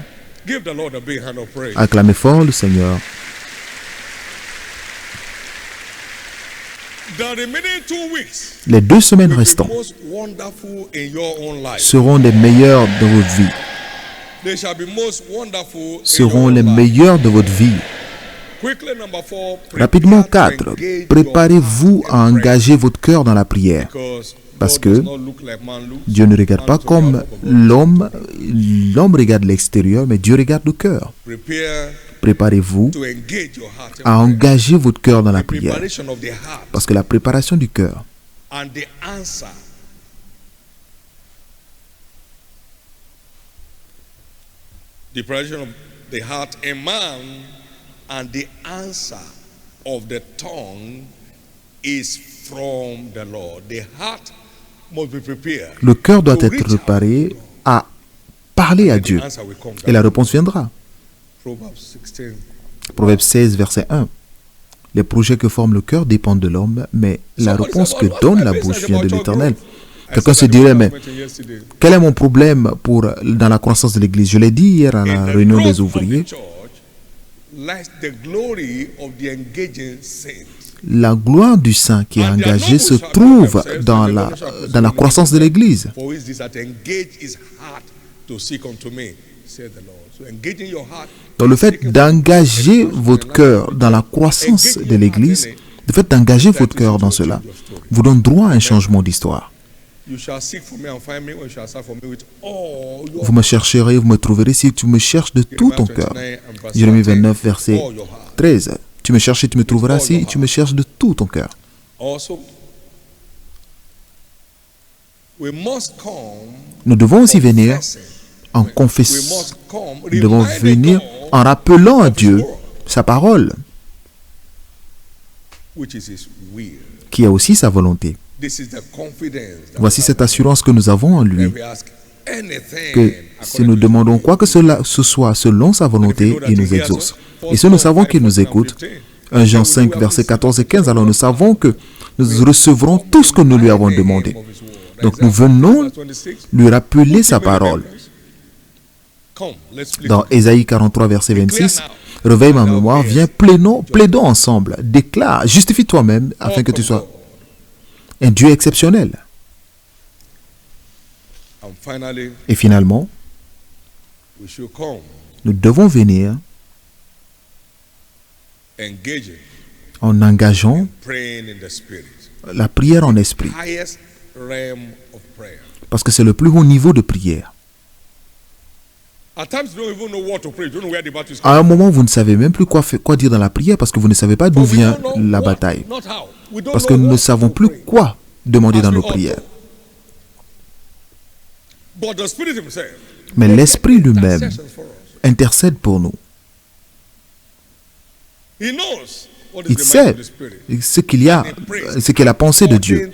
Acclamez fort le Seigneur. Les 2 semaines restantes seront les meilleures de votre vie. Seront les meilleures de votre vie. Rapidement, 4. Préparez-vous à engager votre cœur dans la prière. Parce que Dieu ne regarde pas comme l'homme. L'homme regarde l'extérieur, mais Dieu regarde le cœur. Préparez-vous à engager votre cœur dans la prière. Parce que la préparation du cœur and the answer of the tongue is from the Lord. The heart must be prepared. Le cœur doit être préparé à parler à Dieu. Et la réponse viendra. Proverbe 16, verset 1. Les projets que forme le cœur dépendent de l'homme, mais la réponse que donne la bouche vient de l'Éternel. Quelqu'un se dirait, mais quel est mon problème dans la croissance de l'Église? Je l'ai dit hier à la réunion des ouvriers. La gloire du saint qui est engagé se trouve dans la croissance de l'Église. Donc le fait d'engager votre cœur dans la croissance de l'Église, le fait d'engager votre cœur dans cela, vous donne droit à un changement d'histoire. Vous me chercherez, vous me trouverez si tu me cherches de tout ton cœur. Jérémie 29, verset 13. Tu me cherches et tu me trouveras si tu me cherches de tout ton cœur. Nous devons aussi venir en confessant. Nous devons venir en rappelant à Dieu sa parole, qui a aussi sa volonté. Voici cette assurance que nous avons en lui, que si nous demandons quoi que ce soit selon sa volonté, il nous exauce. Et si nous savons qu'il nous écoute, 1 Jean 5, versets 14 et 15, alors nous savons que nous recevrons tout ce que nous lui avons demandé. Donc nous venons lui rappeler sa parole. Dans Ésaïe 43, verset 26, réveille ma mémoire, viens, plaidons ensemble, déclare, justifie toi-même afin que tu sois un Dieu exceptionnel. Et finalement, nous devons venir en engageant la prière en esprit. Parce que c'est le plus haut niveau de prière. À un moment, vous ne savez même plus quoi dire dans la prière parce que vous ne savez pas d'où vient la bataille. Parce que nous ne savons plus quoi demander dans nos prières. Mais l'Esprit lui-même intercède pour nous. Il sait ce qu'il y a, ce qu'est la pensée de Dieu.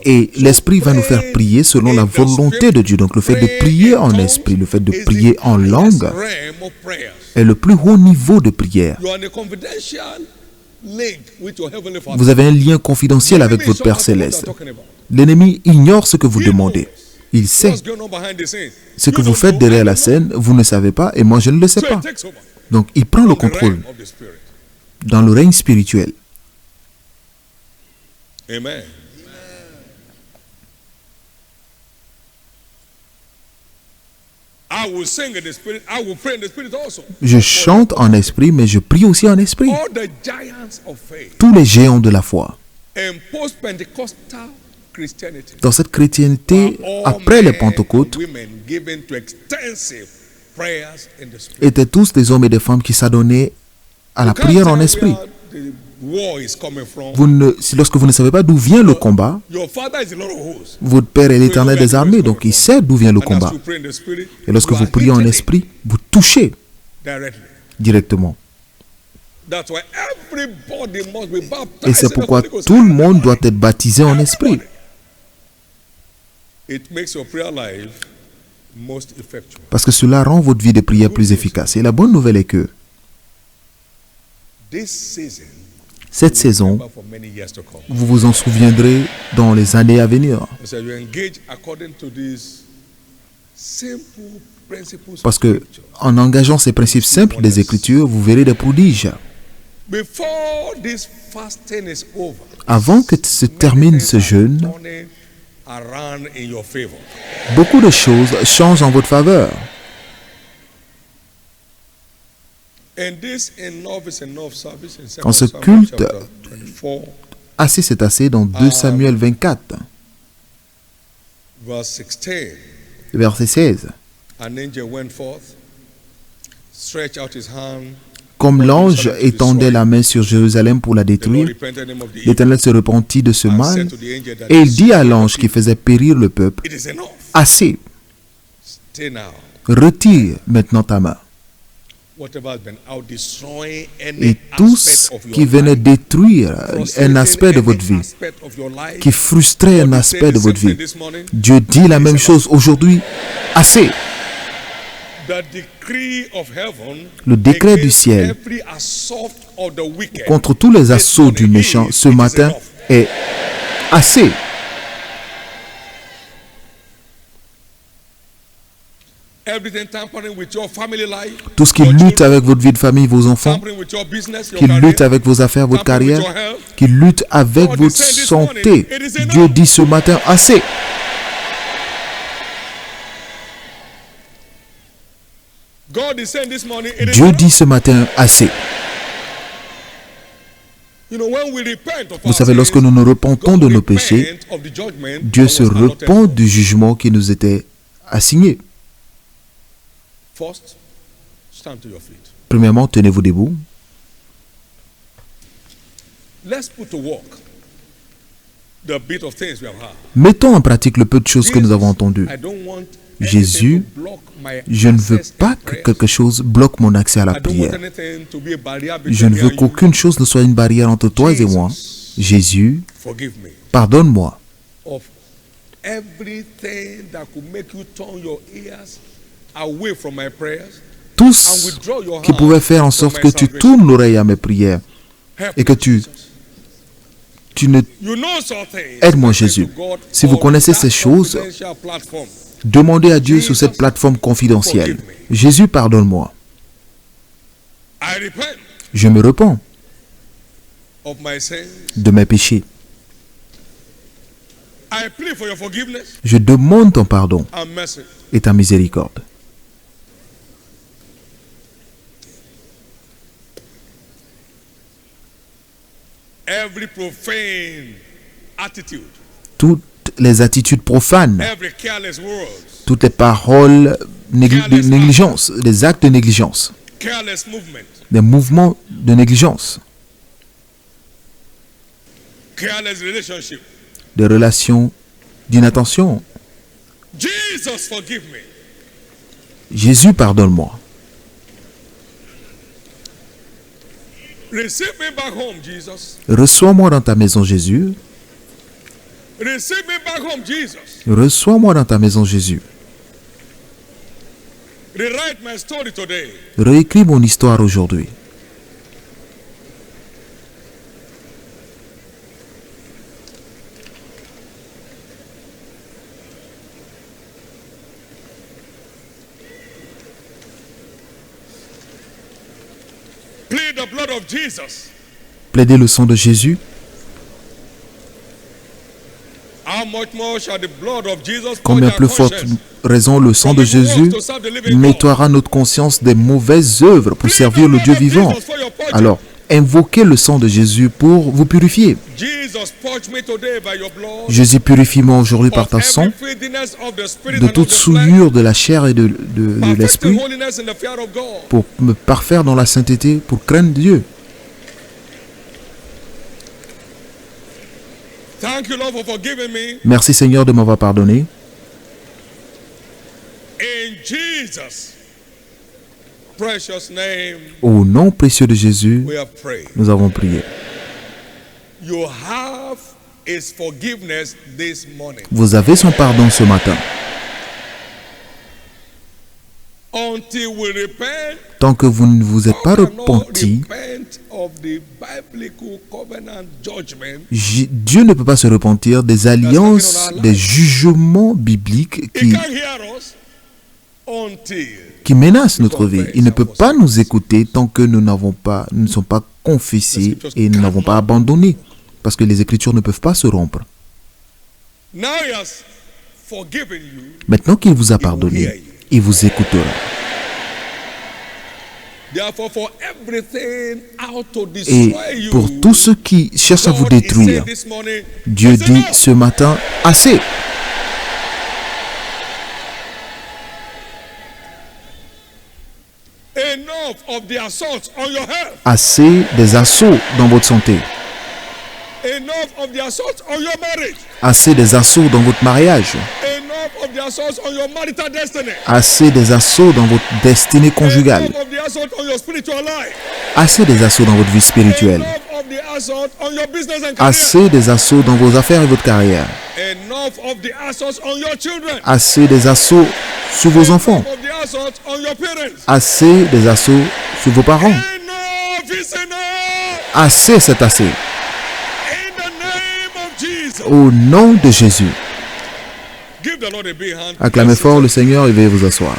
Et l'Esprit va nous faire prier selon la volonté de Dieu. Donc le fait de prier en esprit, le fait de prier en langue est le plus haut niveau de prière. Vous avez un lien confidentiel avec votre Père Céleste. L'ennemi ignore ce que vous demandez. Il sait ce que vous faites derrière la scène, vous ne savez pas et moi je ne le sais pas. Donc il prend le contrôle dans le règne spirituel. Amen. I will sing in the spirit. I will pray in the spirit also. Je chante en esprit, mais je prie aussi en esprit. All the giants of faith Tous les géants de la foi. in post-Pentecostal Christianity Dans cette chrétienté, are all après les men, Pentecôtes, women given to extensive prayers in the spirit. étaient tous des hommes et des femmes qui s'adonnaient à la You can't prière en tell esprit. where the war is coming from. Lorsque vous ne savez pas d'où vient le combat, Your father is the Lord of hosts. votre Père est l'Éternel des armées, donc il sait d'où vient le And as combat. you pray in the spirit, Et lorsque you vous are priez en hitting it esprit, vous touchez directly. directement. That's why everybody must be baptized Et c'est in the pourquoi Holy Ghost. tout le monde doit être baptisé en esprit. It makes your prayer life most effectual. Parce que cela rend votre vie de prière plus efficace. Et la bonne nouvelle est que This season, cette saison, remember for many years to come. vous vous en souviendrez dans les années à venir. So you engage according to these simple principles Parce of que Scripture. en engageant ces principes simples des Écritures, vous verrez des prodiges. Before this fasting is over, Avant que se termine ce jeûne, turning around in your favor. beaucoup de choses changent en votre faveur. And this enough is enough service in 2 En ce Samuel culte, chapter 24, Assez c'est assez dans 2 Samuel 24, verse 16. verset 16. An angel went forth, stretched out his hand. Comme l'ange étendait la main sur Jérusalem pour la The Lord détruire, repented him of the evil l'Éternel se repentit de ce and mal said to the angel that et il is dit à slain l'ange the qui faisait périr le peuple, people, it is enough. assez, Stay now. retire maintenant ta main. Whatever has been out destroying Et any tout aspect ce of your qui venait life, détruire un aspect de any votre vie, aspect of your life, qui frustrait un God is aspect saying de the votre same thing vie, this morning. Dieu dit la même chose aujourd'hui, assez. The decree of heaven Le décret du against ciel every assault of the wicked contre tous les assauts du méchant ce matin est assez. everything tampering with your family life, Tout ce qui your lutte children, avec votre vie de famille, vos enfants, tampering with your business, your qui career, lutte avec vos affaires, votre tampering with carrière, your health. qui lutte avec God votre is saying this santé. morning, it is enough. Dieu dit ce matin, assez. God is saying this morning, it is Dieu enough. dit ce matin, assez. You know, when we repent of Vous our savez, lorsque sins, nous nous repentons de God nos péchés, repent of the judgment Dieu that se was allotted repent for. du jugement qui nous était assigné. First, stand to your feet. Premièrement, tenez-vous debout. Let's put to work the bit of things we have heard. Mettons en pratique le peu de choses que nous avons entendues. I don't want Jésus, anything to block my Je ne veux access pas in que prayer. quelque chose bloque mon accès à la I don't want prière. anything to be a barrier Je between ne me veux and you. qu'aucune chose ne soit une barrière entre toi et moi. Jésus, Forgive me pardonne-moi of everything that could make you turn your ears away from my prayers tout and ce withdraw your qui hand pouvait faire en from sorte my que tu salvation. tournes l'oreille à mes prières Help et que me, tu Jesus. ne You know something. Aide-moi, Speak Jésus. to God Si vous on connaissez that ces choses, confidential platform. demandez à Dieu sur cette plateforme confidentielle. Jésus, pardonne-moi. I repent Je me repens of my sins. de mes péchés. I plead for your forgiveness Je demande ton pardon and mercy. et ta miséricorde. Every profane attitude, Toutes les attitudes profanes, every careless words, toutes les paroles de négligence, les actes de négligence, careless movement, des mouvements de négligence, careless relationship. des relations d'inattention. Jesus, forgive me. Jésus, pardonne-moi. Receive me back home, Jesus. Reçois-moi dans ta maison, Jésus. Receive me back home, Jesus. Reçois-moi dans ta maison, Jésus. Rewrite my story today. Réécris mon histoire aujourd'hui. Plead the blood of Jesus Plaidez le sang de Jésus combien plus forte raison le sang de Jésus nettoiera notre conscience des mauvaises œuvres pour servir le Dieu vivant. Alors, invoquez le sang de Jésus pour vous purifier. Jésus, purifie-moi aujourd'hui par ta sang de toute souillure de la chair et de l'esprit pour me parfaire dans la sainteté, pour craindre Dieu. Merci Seigneur de m'avoir pardonné. Au nom précieux de Jésus, nous avons prié. Vous avez son pardon ce matin. Tant que vous ne vous êtes pas repenti, Dieu ne peut pas se repentir des alliances, des jugements bibliques qui menacent notre vie. Il ne peut pas nous écouter tant que nous ne sommes pas confessés et nous n'avons pas abandonné, parce que les Écritures ne peuvent pas se rompre. Maintenant qu'il vous a pardonné, il vous écoutera. Et pour tous ceux qui cherchent à vous détruire, Dieu dit ce matin, assez. Assez des assauts dans votre santé. Assez des assauts dans votre mariage. Assez des assauts dans votre destinée conjugale. Assez des assauts dans votre vie spirituelle. Assez des assauts dans vos affaires et votre carrière. Assez des assauts sur vos enfants. Assez des assauts sur vos parents. Assez, c'est assez. Au nom de Jésus. Acclamez fort le Seigneur et veuillez vous asseoir.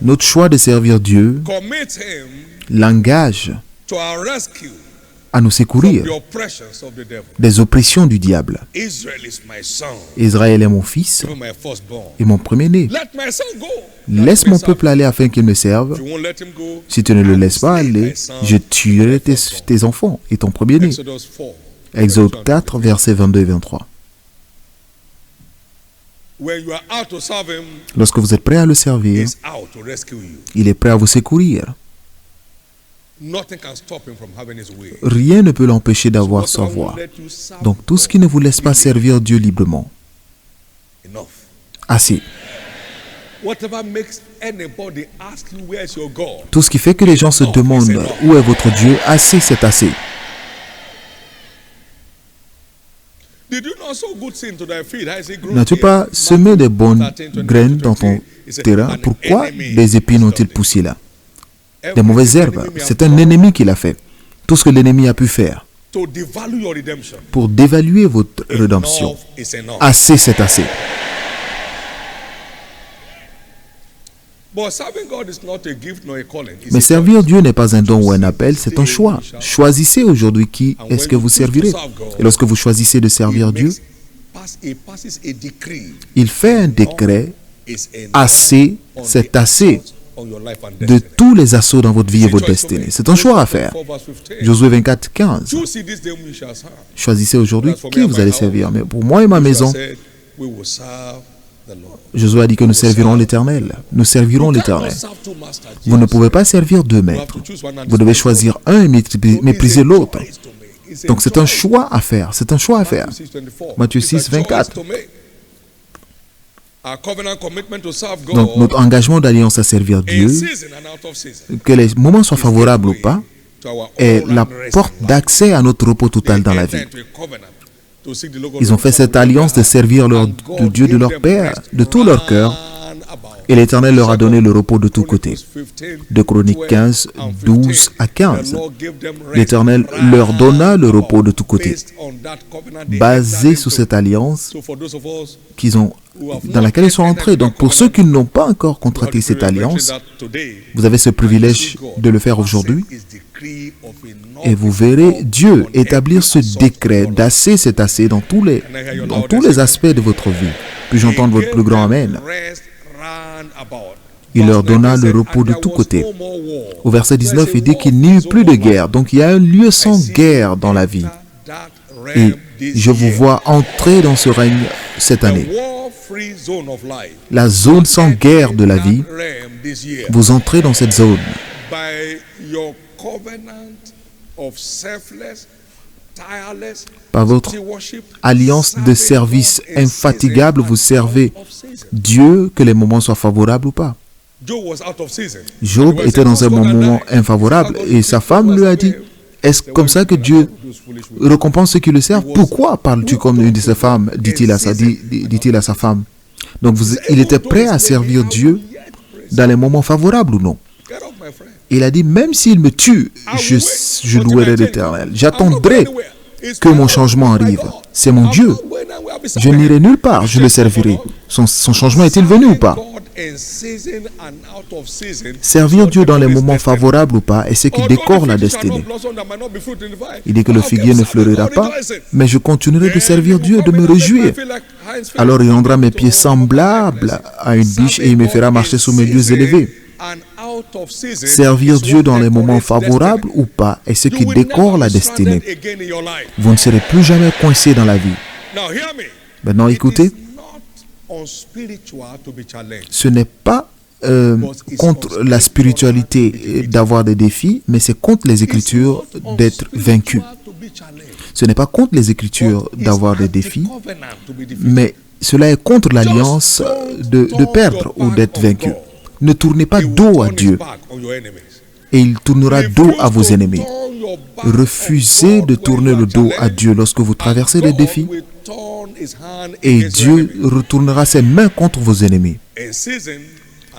Notre choix de servir Dieu l'engage à nous secourir des oppressions du diable. Israël est mon fils et mon premier-né. Laisse mon peuple aller afin qu'il me serve. Si tu ne le laisses pas aller, je tuerai tes enfants et ton premier-né. Exode 4, versets 22 et 23. Lorsque vous êtes prêt à le servir, il est prêt à vous secourir. Rien ne peut l'empêcher d'avoir sa voix. Donc tout ce qui ne vous laisse pas servir Dieu librement. Assez. Tout ce qui fait que les gens se demandent où est votre Dieu, assez, c'est assez. N'as-tu pas semé des bonnes graines dans ton terrain? Pourquoi des épines ont-ils poussé là? Des mauvaises herbes. C'est un ennemi qui l'a fait. Tout ce que l'ennemi a pu faire pour dévaluer votre rédemption. Assez, c'est assez. Mais servir Dieu n'est pas un don ou un appel, c'est un choix. Choisissez aujourd'hui qui est-ce que vous servirez. Et lorsque vous choisissez de servir Dieu, il fait un décret, assez, c'est assez, de tous les assauts dans votre vie et votre destinée. C'est un choix à faire. Josué 24, 15. Choisissez aujourd'hui qui vous allez servir. Mais pour moi et ma maison, Josué a dit que nous servirons l'Éternel. Nous servirons l'Éternel. Vous ne pouvez pas servir deux maîtres. Vous devez choisir un et mépriser l'autre. Donc c'est un choix à faire. C'est un choix à faire. Matthieu 6, 24. Donc notre engagement d'alliance à servir Dieu, que les moments soient favorables ou pas, est la porte d'accès à notre repos total dans la vie. Ils ont fait cette alliance de servir le Dieu de leur Père de tout leur cœur, et l'Éternel leur a donné le repos de tous côtés. De Chroniques 15, 12 à 15. L'Éternel leur donna le repos de tous côtés, basé sur cette alliance dans laquelle ils sont entrés. Donc pour ceux qui n'ont pas encore contracté cette alliance, vous avez ce privilège de le faire aujourd'hui. Et vous verrez Dieu établir ce décret d'assez c'est assez dans tous les aspects de votre vie. Puis-je entendre votre plus grand Amen? Il leur donna le repos de tous côtés. Au verset 19, il dit qu'il n'y eut plus de guerre. Donc il y a un lieu sans guerre dans la vie. Et je vous vois entrer dans ce règne cette année. La zone sans guerre de la vie, vous entrez dans cette zone. Par votre alliance de service infatigable, vous servez Dieu, que les moments soient favorables ou pas. Job était dans un moment infavorable et sa femme lui a dit, est-ce comme ça que Dieu récompense ceux qui le servent? Pourquoi parles-tu comme une de ses femmes, dit-il à sa femme. Donc il était prêt à servir Dieu dans les moments favorables ou non. Il a dit, même s'il me tue, je louerai l'Éternel. J'attendrai que mon changement arrive. C'est mon Dieu. Je n'irai nulle part, je le servirai. Son changement est-il venu ou pas? Servir Dieu dans les moments favorables ou pas est ce qui décore la destinée. Il dit que le figuier ne fleurira pas, mais je continuerai de servir Dieu, de me réjouir. Alors il rendra mes pieds semblables à une biche et il me fera marcher sous mes lieux élevés. Servir Dieu dans les moments favorables ou pas est ce qui décore la destinée. Vous ne serez plus jamais coincé dans la vie. Maintenant, écoutez. Ce n'est pas contre la spiritualité d'avoir des défis, mais c'est contre les Écritures d'être vaincu. Ce n'est pas contre les Écritures d'avoir des défis, mais cela est contre l'alliance de perdre ou d'être vaincu. Ne tournez pas dos à Dieu et il tournera dos à vos ennemis. Refusez de tourner le dos à Dieu lorsque vous traversez les défis et Dieu retournera ses mains contre vos ennemis.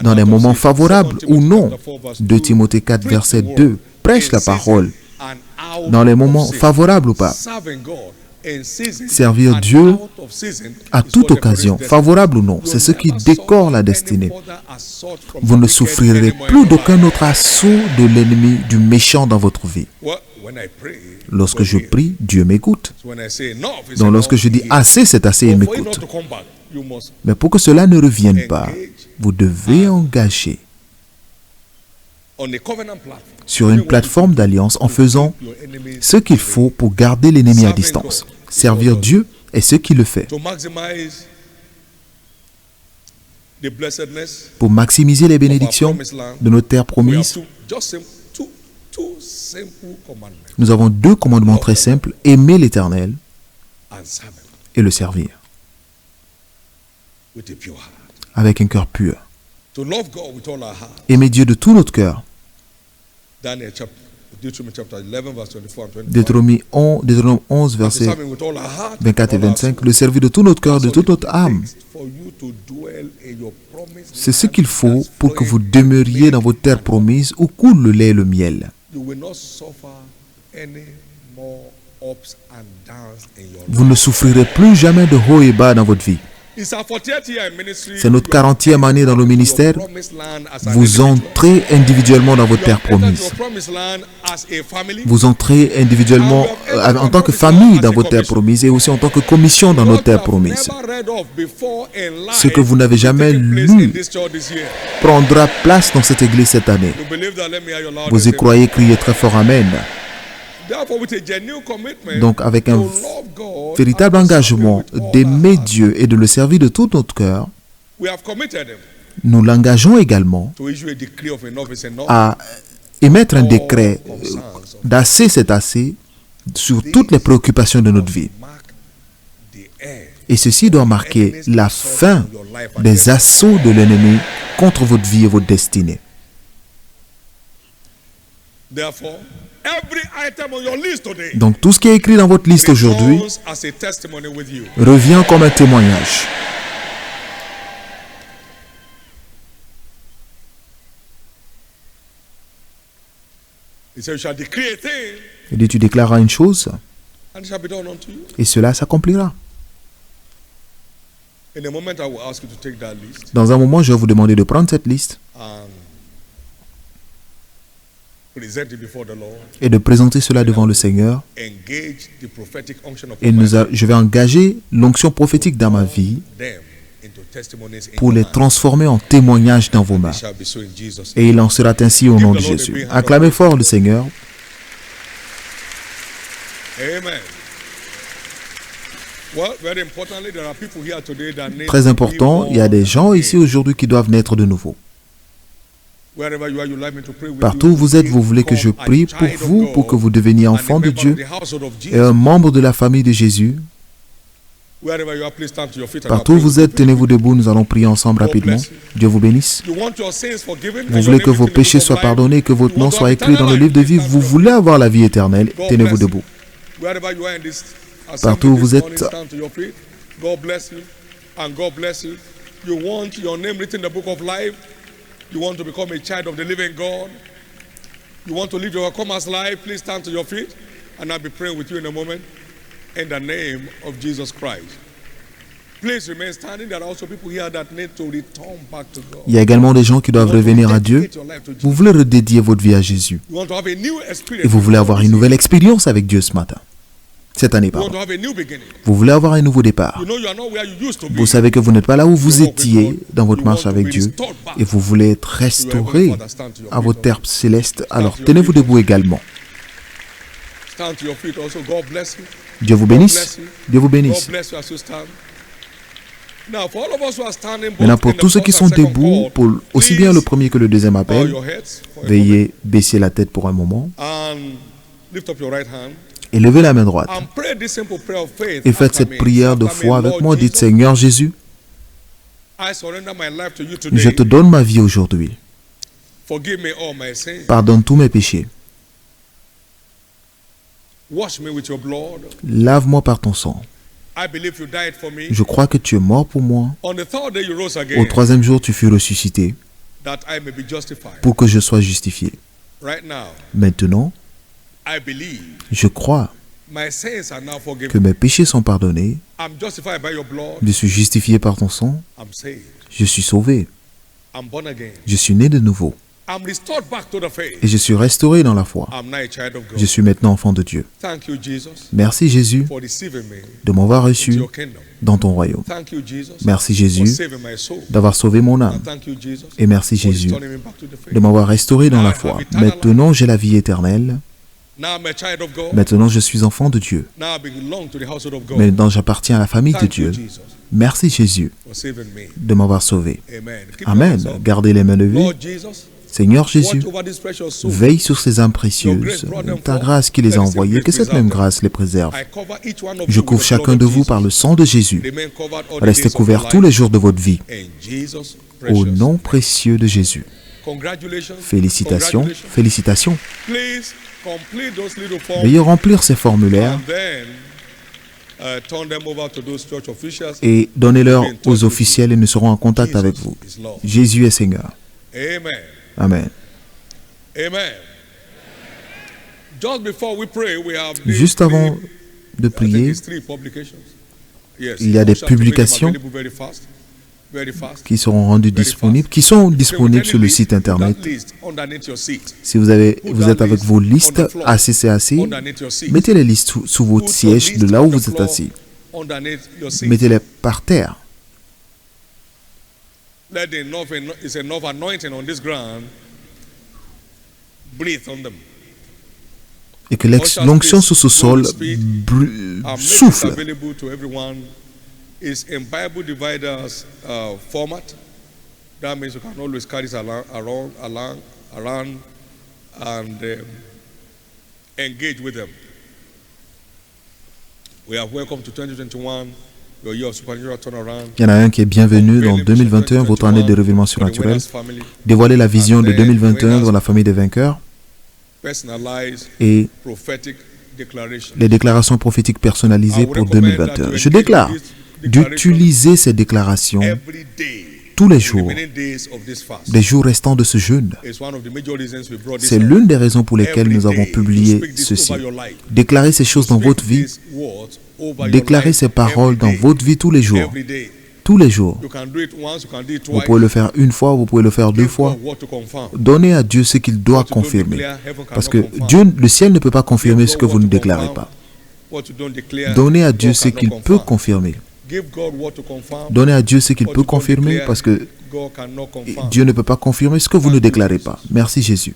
Dans les moments favorables ou non, 2 Timothée 4, verset 2, prêche la parole. Dans les moments favorables ou pas, servir Dieu à toute occasion, favorable ou non, c'est ce qui décore la destinée. Vous ne souffrirez plus d'aucun autre assaut de l'ennemi, du méchant dans votre vie. Lorsque je prie, Dieu m'écoute. Donc lorsque je dis assez, c'est assez, il m'écoute. Mais pour que cela ne revienne pas, vous devez engager sur une plateforme d'alliance en faisant ce qu'il faut pour garder l'ennemi à distance. Servir Dieu est ce qui le fait. Pour maximiser les bénédictions de notre terre promise, nous avons 2 commandements très simples. Aimer l'Éternel et le servir avec un cœur pur. Aimer Dieu de tout notre cœur. Deutéronome 11, versets 24 et 25. Le servir de tout notre cœur, de toute notre âme. C'est ce qu'il faut pour que vous demeuriez dans votre terre promise où coule le lait et le miel. Vous ne souffrirez plus jamais de haut et bas dans votre vie. C'est notre 40e année dans le ministère. Vous entrez individuellement dans votre terre promise. Vous entrez individuellement en tant que famille dans votre terre promise et aussi en tant que commission dans notre terre promise. Ce que vous n'avez jamais lu prendra place dans cette église cette année. Vous y croyez, criez très fort Amen. Donc avec un véritable engagement d'aimer Dieu et de le servir de tout notre cœur, nous l'engageons également à émettre un décret d'assez c'est assez sur toutes les préoccupations de notre vie. Et ceci doit marquer la fin des assauts de l'ennemi contre votre vie et votre destinée. Donc tout ce qui est écrit dans votre liste aujourd'hui revient comme un témoignage. Il dit, tu déclareras une chose et cela s'accomplira. Dans un moment, je vais vous demander de prendre cette liste. et de présenter cela devant le Seigneur. Et je vais engager l'onction prophétique dans ma vie pour les transformer en témoignages dans vos mains. Et il en sera ainsi au nom de Jésus. Acclamez fort le Seigneur. Amen. Très important, il y a des gens ici aujourd'hui qui doivent naître de nouveau. Partout où vous êtes, vous voulez que je prie pour vous, pour que vous deveniez enfant de Dieu et un membre de la famille de Jésus. Partout où vous êtes, tenez-vous debout, nous allons prier ensemble rapidement. Dieu vous bénisse. Vous voulez que vos péchés soient pardonnés, que votre nom soit écrit dans le livre de vie. Vous voulez avoir la vie éternelle, tenez-vous debout. Partout où vous êtes, God bless you and God bless you. You want your name written in the book of life. You want to become a child of the living God. You want to live your overcomer's life. Please stand to your feet and I'll be praying with you in a moment in the name of Jesus Christ. Please remain standing. There are also people here that need to return back to God. Il y a également des gens qui doivent revenir à Dieu. Vous voulez redédier votre vie à Jésus. You want to have a new experience. Et vous voulez avoir une nouvelle expérience avec Dieu ce matin. Cette année, You want pardon. to have a new beginning. Vous voulez avoir un nouveau départ. You know you are not where you used to be. Vous savez que vous n'êtes pas là où vous étiez dans votre marche avec Dieu. Et vous voulez être restauré à votre terre céleste. Alors tenez-vous debout également. Stand to your feet also. God bless you. Dieu vous bénisse. Dieu vous God bénisse. bless you as you stand. Now, for all of us who are standing both Maintenant, pour in the tous ceux qui first sont and second debout, call, pour aussi bien le please premier que le deuxième bow appel, your heads for a veuillez baisser la tête pour un moment moment and lift up your right hand et levez la main droite. and pray this simple prayer of faith. Et faites after cette me. prière de After me, foi avec Lord moi. Dites, Jesus, Seigneur Jésus, I surrender my life to you je today. te donne ma vie aujourd'hui. Forgive me all my sins. Pardonne tous mes péchés. Wash me with your blood. Lave-moi par ton sang. I believe you died for me. Je crois que tu es mort pour moi. On the third day you rose Au again, troisième jour, tu fus ressuscité that I may be justified. pour que je sois justifié. Right now, Maintenant, I believe je crois my sins are now que forgiven. mes péchés sont pardonnés. I'm justified by your blood. Je suis justifié par ton sang. I'm saved. Je suis sauvé. I'm born again. Je suis né de nouveau. I'm restored back to the faith. Et je suis restauré dans la foi. I'm now a child of God. Je suis maintenant enfant de Dieu. Thank you, Jesus, Merci Jésus for receiving me de m'avoir into reçu your kingdom. dans ton royaume. Thank you, Jesus, Merci for Jésus saving my soul. d'avoir sauvé mon âme. And thank you, Jesus, Et merci for Jésus returning me back to the faith. de m'avoir restauré dans la foi. Maintenant j'ai la vie éternelle. Now I'm a child of God. Maintenant je suis enfant de Dieu. Now I belong to the household of God. Maintenant j'appartiens à la famille de Thank you, Dieu. Jesus, Merci Jésus for saving me. de m'avoir sauvé. Amen. Keep your Amen. hands up. Gardez les mains levées. Lord Jesus, Seigneur Jésus, watch over this precious soul. veille sur ces âmes précieuses. Ta grâce qui les a envoyées, que cette même grâce les préserve. I cover each one of Je you couvre with the chacun blood de of vous Jesus. par le sang de Jésus. Remain covered all the Restez days of couverts your tous les life. jours de votre vie. In Jesus' Au precious nom précieux de Jésus. Congratulations. Félicitations, Congratulations. félicitations. Please complete those little forms Veuillez remplir ces formulaires and then turn them over to those church officials. et donnez-leur aux officiels et nous serons en contact avec vous. Jesus is Lord. Jésus est Seigneur. Amen. Amen. Amen. Just before we pray, we have Juste avant de prier, il y a des publications qui seront rendues disponibles, qui sont disponibles sur le site internet. Si vous êtes avec vos listes ACCAC, mettez les listes sous votre siège de là où vous êtes assis. Mettez-les par terre. Let the enough anointing on this ground. Breathe on them. Et que l'onction sur ce sol souffle. Available to everyone is in Bible dividers format. That means you can always carry it around and engage with them. We are welcome to 2021. Your year of supernatural turnaround. Il y en a un qui est bienvenu dans 2021, votre année de révèlement surnaturel. Dévoilez la vision de 2021 dans la famille des vainqueurs et les déclarations prophétiques personnalisées pour 2021. Je déclare d'utiliser ces déclarations tous les jours, des jours restants de ce jeûne. C'est l'une des raisons pour lesquelles nous avons publié ceci. Déclarez ces choses dans votre vie. Déclarez ces paroles dans votre vie tous les jours. tous les jours. You can do it once, you can do it Vous twice. pouvez le faire une fois, vous pouvez le faire deux Give fois. God what to confirm. Donnez à Dieu ce qu'il doit What you don't confirmer. declare, heaven Parce cannot que confirm. Dieu, le ciel ne peut pas confirmer Give ce God que vous what ne to déclarez confirm. pas. What you don't declare, Donnez à God Dieu ce cannot qu'il peut confirm. confirmer. Give God what to confirm. Donnez à Dieu ce qu'il What peut you don't confirmer declare, parce que God cannot confirm. Dieu ne peut pas confirmer ce que vous ne déclarez pas. Merci Jésus.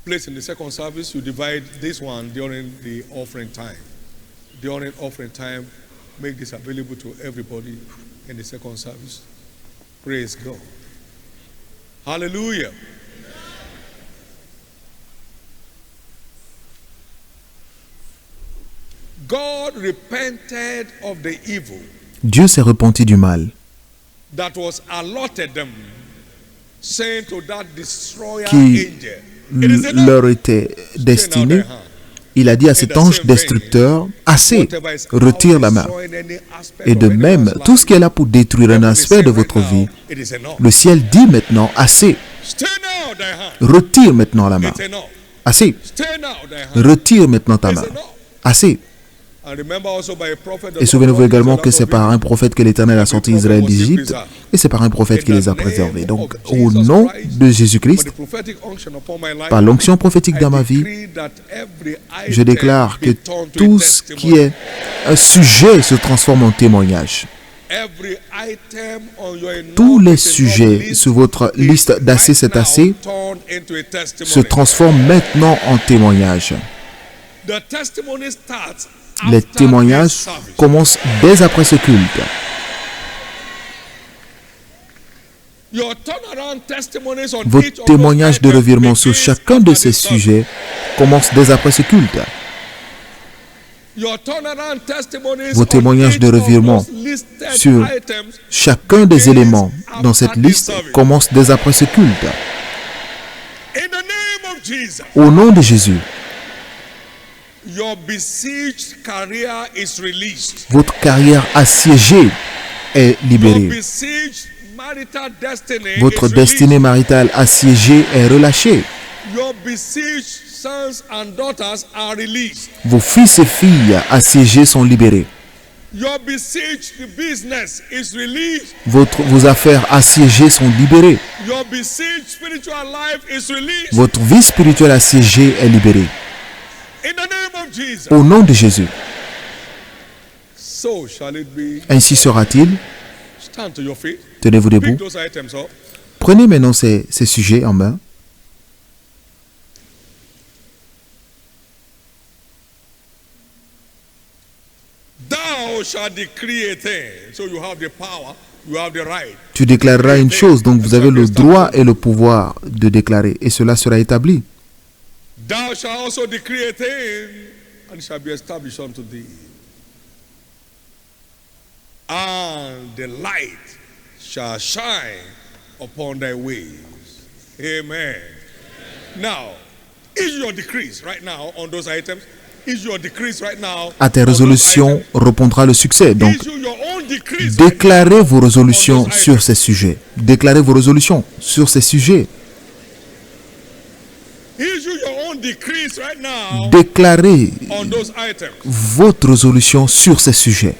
Place in the second service, you divide this one during the offering time. During offering time, make this available to everybody in the second service. Praise God. Hallelujah. God repented of the evil Dieu s'est repenti du mal that was allotted them, saying to that destroyer qui angel, "It is enough. leur était destiné. Stretch out thy hand. Il a dit à cet ange destructeur, assez, retire la main. Et de même, tout ce qui est là pour détruire un aspect de votre vie, le ciel dit maintenant, assez, retire maintenant la main. Assez, retire maintenant ta main. Assez. Et souvenez-vous également que c'est par un prophète que l'Éternel a sorti Israël d'Égypte, et c'est par un prophète qui les a préservés. Donc, au nom de Jésus-Christ, par l'onction prophétique dans ma vie, je déclare que tout ce qui est un sujet se transforme en témoignage. Tous les sujets sur votre liste d'assez c'est assez se transforment maintenant en témoignage. Les témoignages commencent dès après ce culte. Vos témoignages de revirement sur chacun de ces sujets commencent dès après ce culte. Vos témoignages de revirement sur chacun des éléments dans cette liste commencent dès après ce culte. Au nom de Jésus, votre carrière assiégée est libérée. Votre destinée maritale assiégée est relâchée. Vos fils et filles assiégés sont libérés. Vos affaires assiégées sont libérées. Votre vie spirituelle assiégée est libérée. Au nom de Jésus. Ainsi sera-t-il. Tenez-vous debout. Prenez maintenant ces sujets en main. Tu déclareras une chose, donc vous avez le droit et le pouvoir de déclarer, et cela sera établi. Thou shalt also decree a thing, and it shall be established unto thee. And the light shall shine upon thy ways. Amen. Now, is your decrees right now on those items? Is your decrees right now? À tes résolutions répondra le succès. Donc, déclarez vos résolutions sur ces sujets. Déclarez vos résolutions sur ces sujets. Déclarez votre résolution sur ces sujets.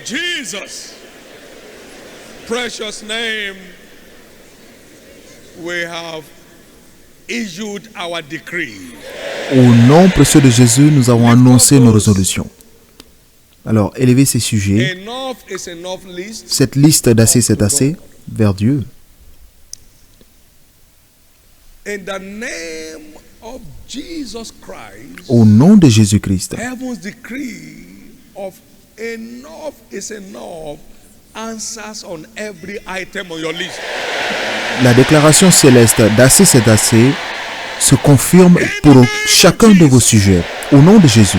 Jesus' precious name, we have issued our decree. Au nom précieux de Jésus, nous avons annoncé nos résolutions. Alors, élevez ces sujets. Enough is enough list. Cette liste d'assez, c'est assez, vers Dieu. In the name of Jesus Christ, Au nom de Jésus-Christ, heaven's decree of enough is enough answers on every item on your list. la déclaration céleste d'assez, c'est assez se confirme pour chacun de vos sujets. Au nom de Jésus.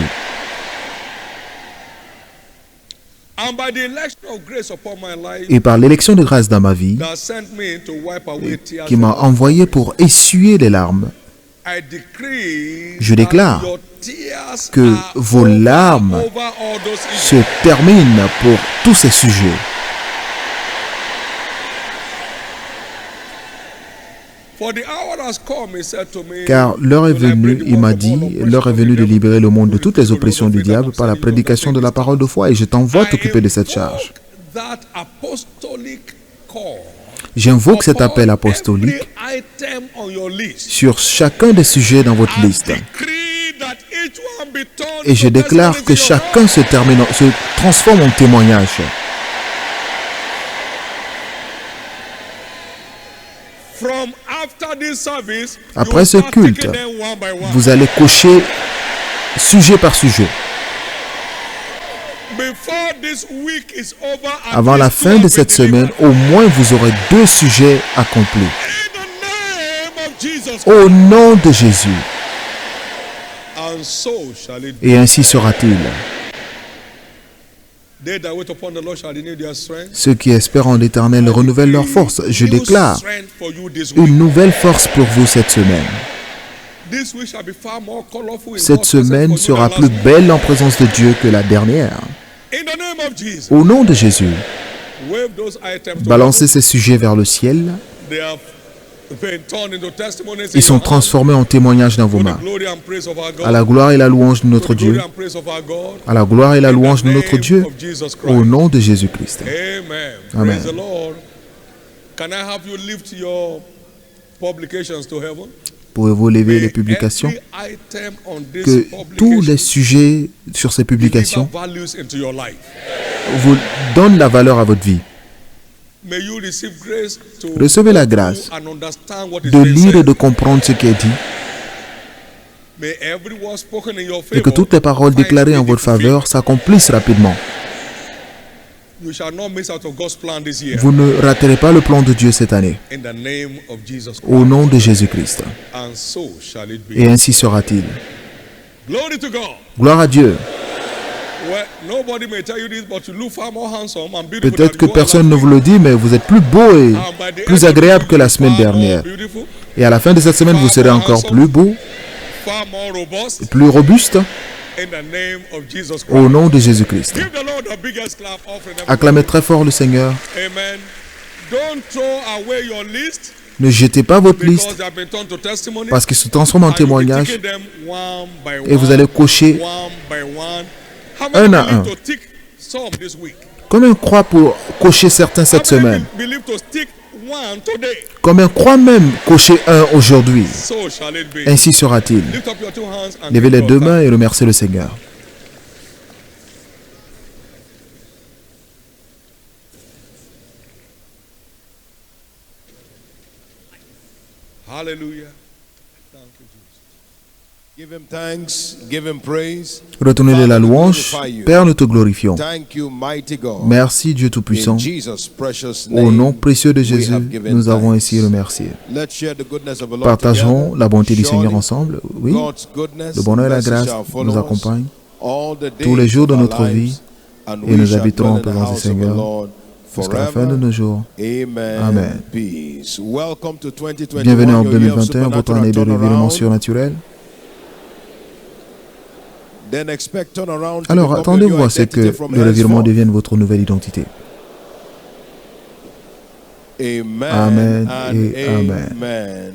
And by the election of grace upon my life, Et par l'élection de grâce dans ma vie, that sent me to wipe away tears, qui m'a envoyé pour essuyer les larmes, I decree je déclare that your tears que are vos over larmes all those se issues. terminent pour tous ces sujets. For the hour has come, he said to me, Car l'heure est when I venue, bring the il m'a word of dit, all oppression l'heure est of the venue de devil, libérer le monde de toutes les to oppressions du diable par la prédication de la parole de foi, et je t'envoie t'occuper de cette charge. that apostolic call J'invoque cet appel upon apostolique every item on your list. sur chacun des sujets dans votre I liste. decree that each one be turned Et je into déclare que testimonies in your chacun se transforme en témoignage. From after this service, Après you ce start culte, taking them one by one. vous allez cocher sujet par sujet. Before this week is over, at Avant la least fin two de will cette be semaine, delivered. au moins vous aurez 2 sujets accomplis. In the name of Jesus. Au nom de Jésus. And so shall it be. Et ainsi sera-t-il. They that wait upon the Lord shall renew their strength. Ceux qui espèrent en l'Éternel renouvellent leur force. Je New déclare strength for you this week. une nouvelle force pour vous cette semaine. This week shall be far more colorful in Cette God's presence semaine for you sera than plus last week. belle en présence de Dieu que la dernière. In the name of Jesus. Au nom de Jésus, Wave those items to balancez heaven. ces sujets vers le ciel. They have been turned into testimonies in Ils sont your hands. transformés en témoignages dans vos For the mains. glory and praise of our God. À la gloire et la louange de notre For the glory Dieu. and praise of our God. À la gloire et la In the louange de notre name Dieu. of Jesus Christ. Au nom de Jésus-Christ. Amen. Amen. Praise the Lord. Can I have you lift your publications to heaven? Pouvez-vous lever May les publications? every item on this Que tous les publication sujets sur ces deliver publications values into your life. vous donnent la valeur à votre vie. May you receive grace to Recevez la go through grâce and understand what is de being lire et said. de comprendre ce qui est dit. May every word spoken in your Et que favor toutes les paroles find déclarées en immediate votre faveur fulfillment. s'accomplissent rapidement. You shall not miss out of God's plan this year. Vous ne raterez pas le plan de Dieu cette année. In the name of Jesus Christ. Au nom de Jésus-Christ. And so shall it be. Et ainsi sera-t-il. Glory to God. Gloire à Dieu. Well, nobody may tell you this, but you look far more handsome and beautiful Peut-être than que you were personne ne last vous le dit, mais vous êtes plus beau et week. And by the plus end of agréable the que la week, semaine far more dernière. beautiful, Et à la fin de cette semaine, vous serez encore plus beau, far more robust, plus robuste, in the name of Jesus Christ. au nom de Jésus-Christ. Give the Lord the biggest clap offering. Acclamez très fort le Seigneur. Amen. Don't throw away your list Ne jetez pas votre because liste they have been turned to testimony. parce qu'il se transforme en And you'll be témoignage ticking them one by et vous allez cocher one by one. How un many à believe un. to tick some this week? Combien croient pour cocher certains cette How many semaine? believe to stick one today? Combien croient même cocher un aujourd'hui? So shall it be. Ainsi sera-t-il. Lift up your two hands and Levez les give deux God mains thanks. et remerciez le Seigneur. Hallelujah. Thank you, Jesus. Give him thanks, give him praise. Retournez la louange. Père, nous te glorifions. Thank you, mighty God. Merci Dieu Tout-Puissant. In Jesus' precious Au nom name, précieux de we Jésus, have given nous avons thanks. ainsi remercié. Let's share the goodness of the Lord Partageons together. la bonté du Surely, Seigneur ensemble. Oui, God's goodness le bonheur et la and mercy grâce shall follow nous us accompagnent all the days tous les jours de of our notre vie lives, and et we nous shall habiterons en dwell in the présence du house of the Seigneur Lord jusqu'à la fin de forever. nos jours. Amen. Amen. Peace. Welcome to 2021, Bienvenue en your year of 2021, votre année de supernatural révélement turnaround. surnaturel. Then expect turnaround to Alors become attendez-vous your new à ce que identity from le revirement henceforth. devienne votre nouvelle identité. Amen. Amen And et amen. amen.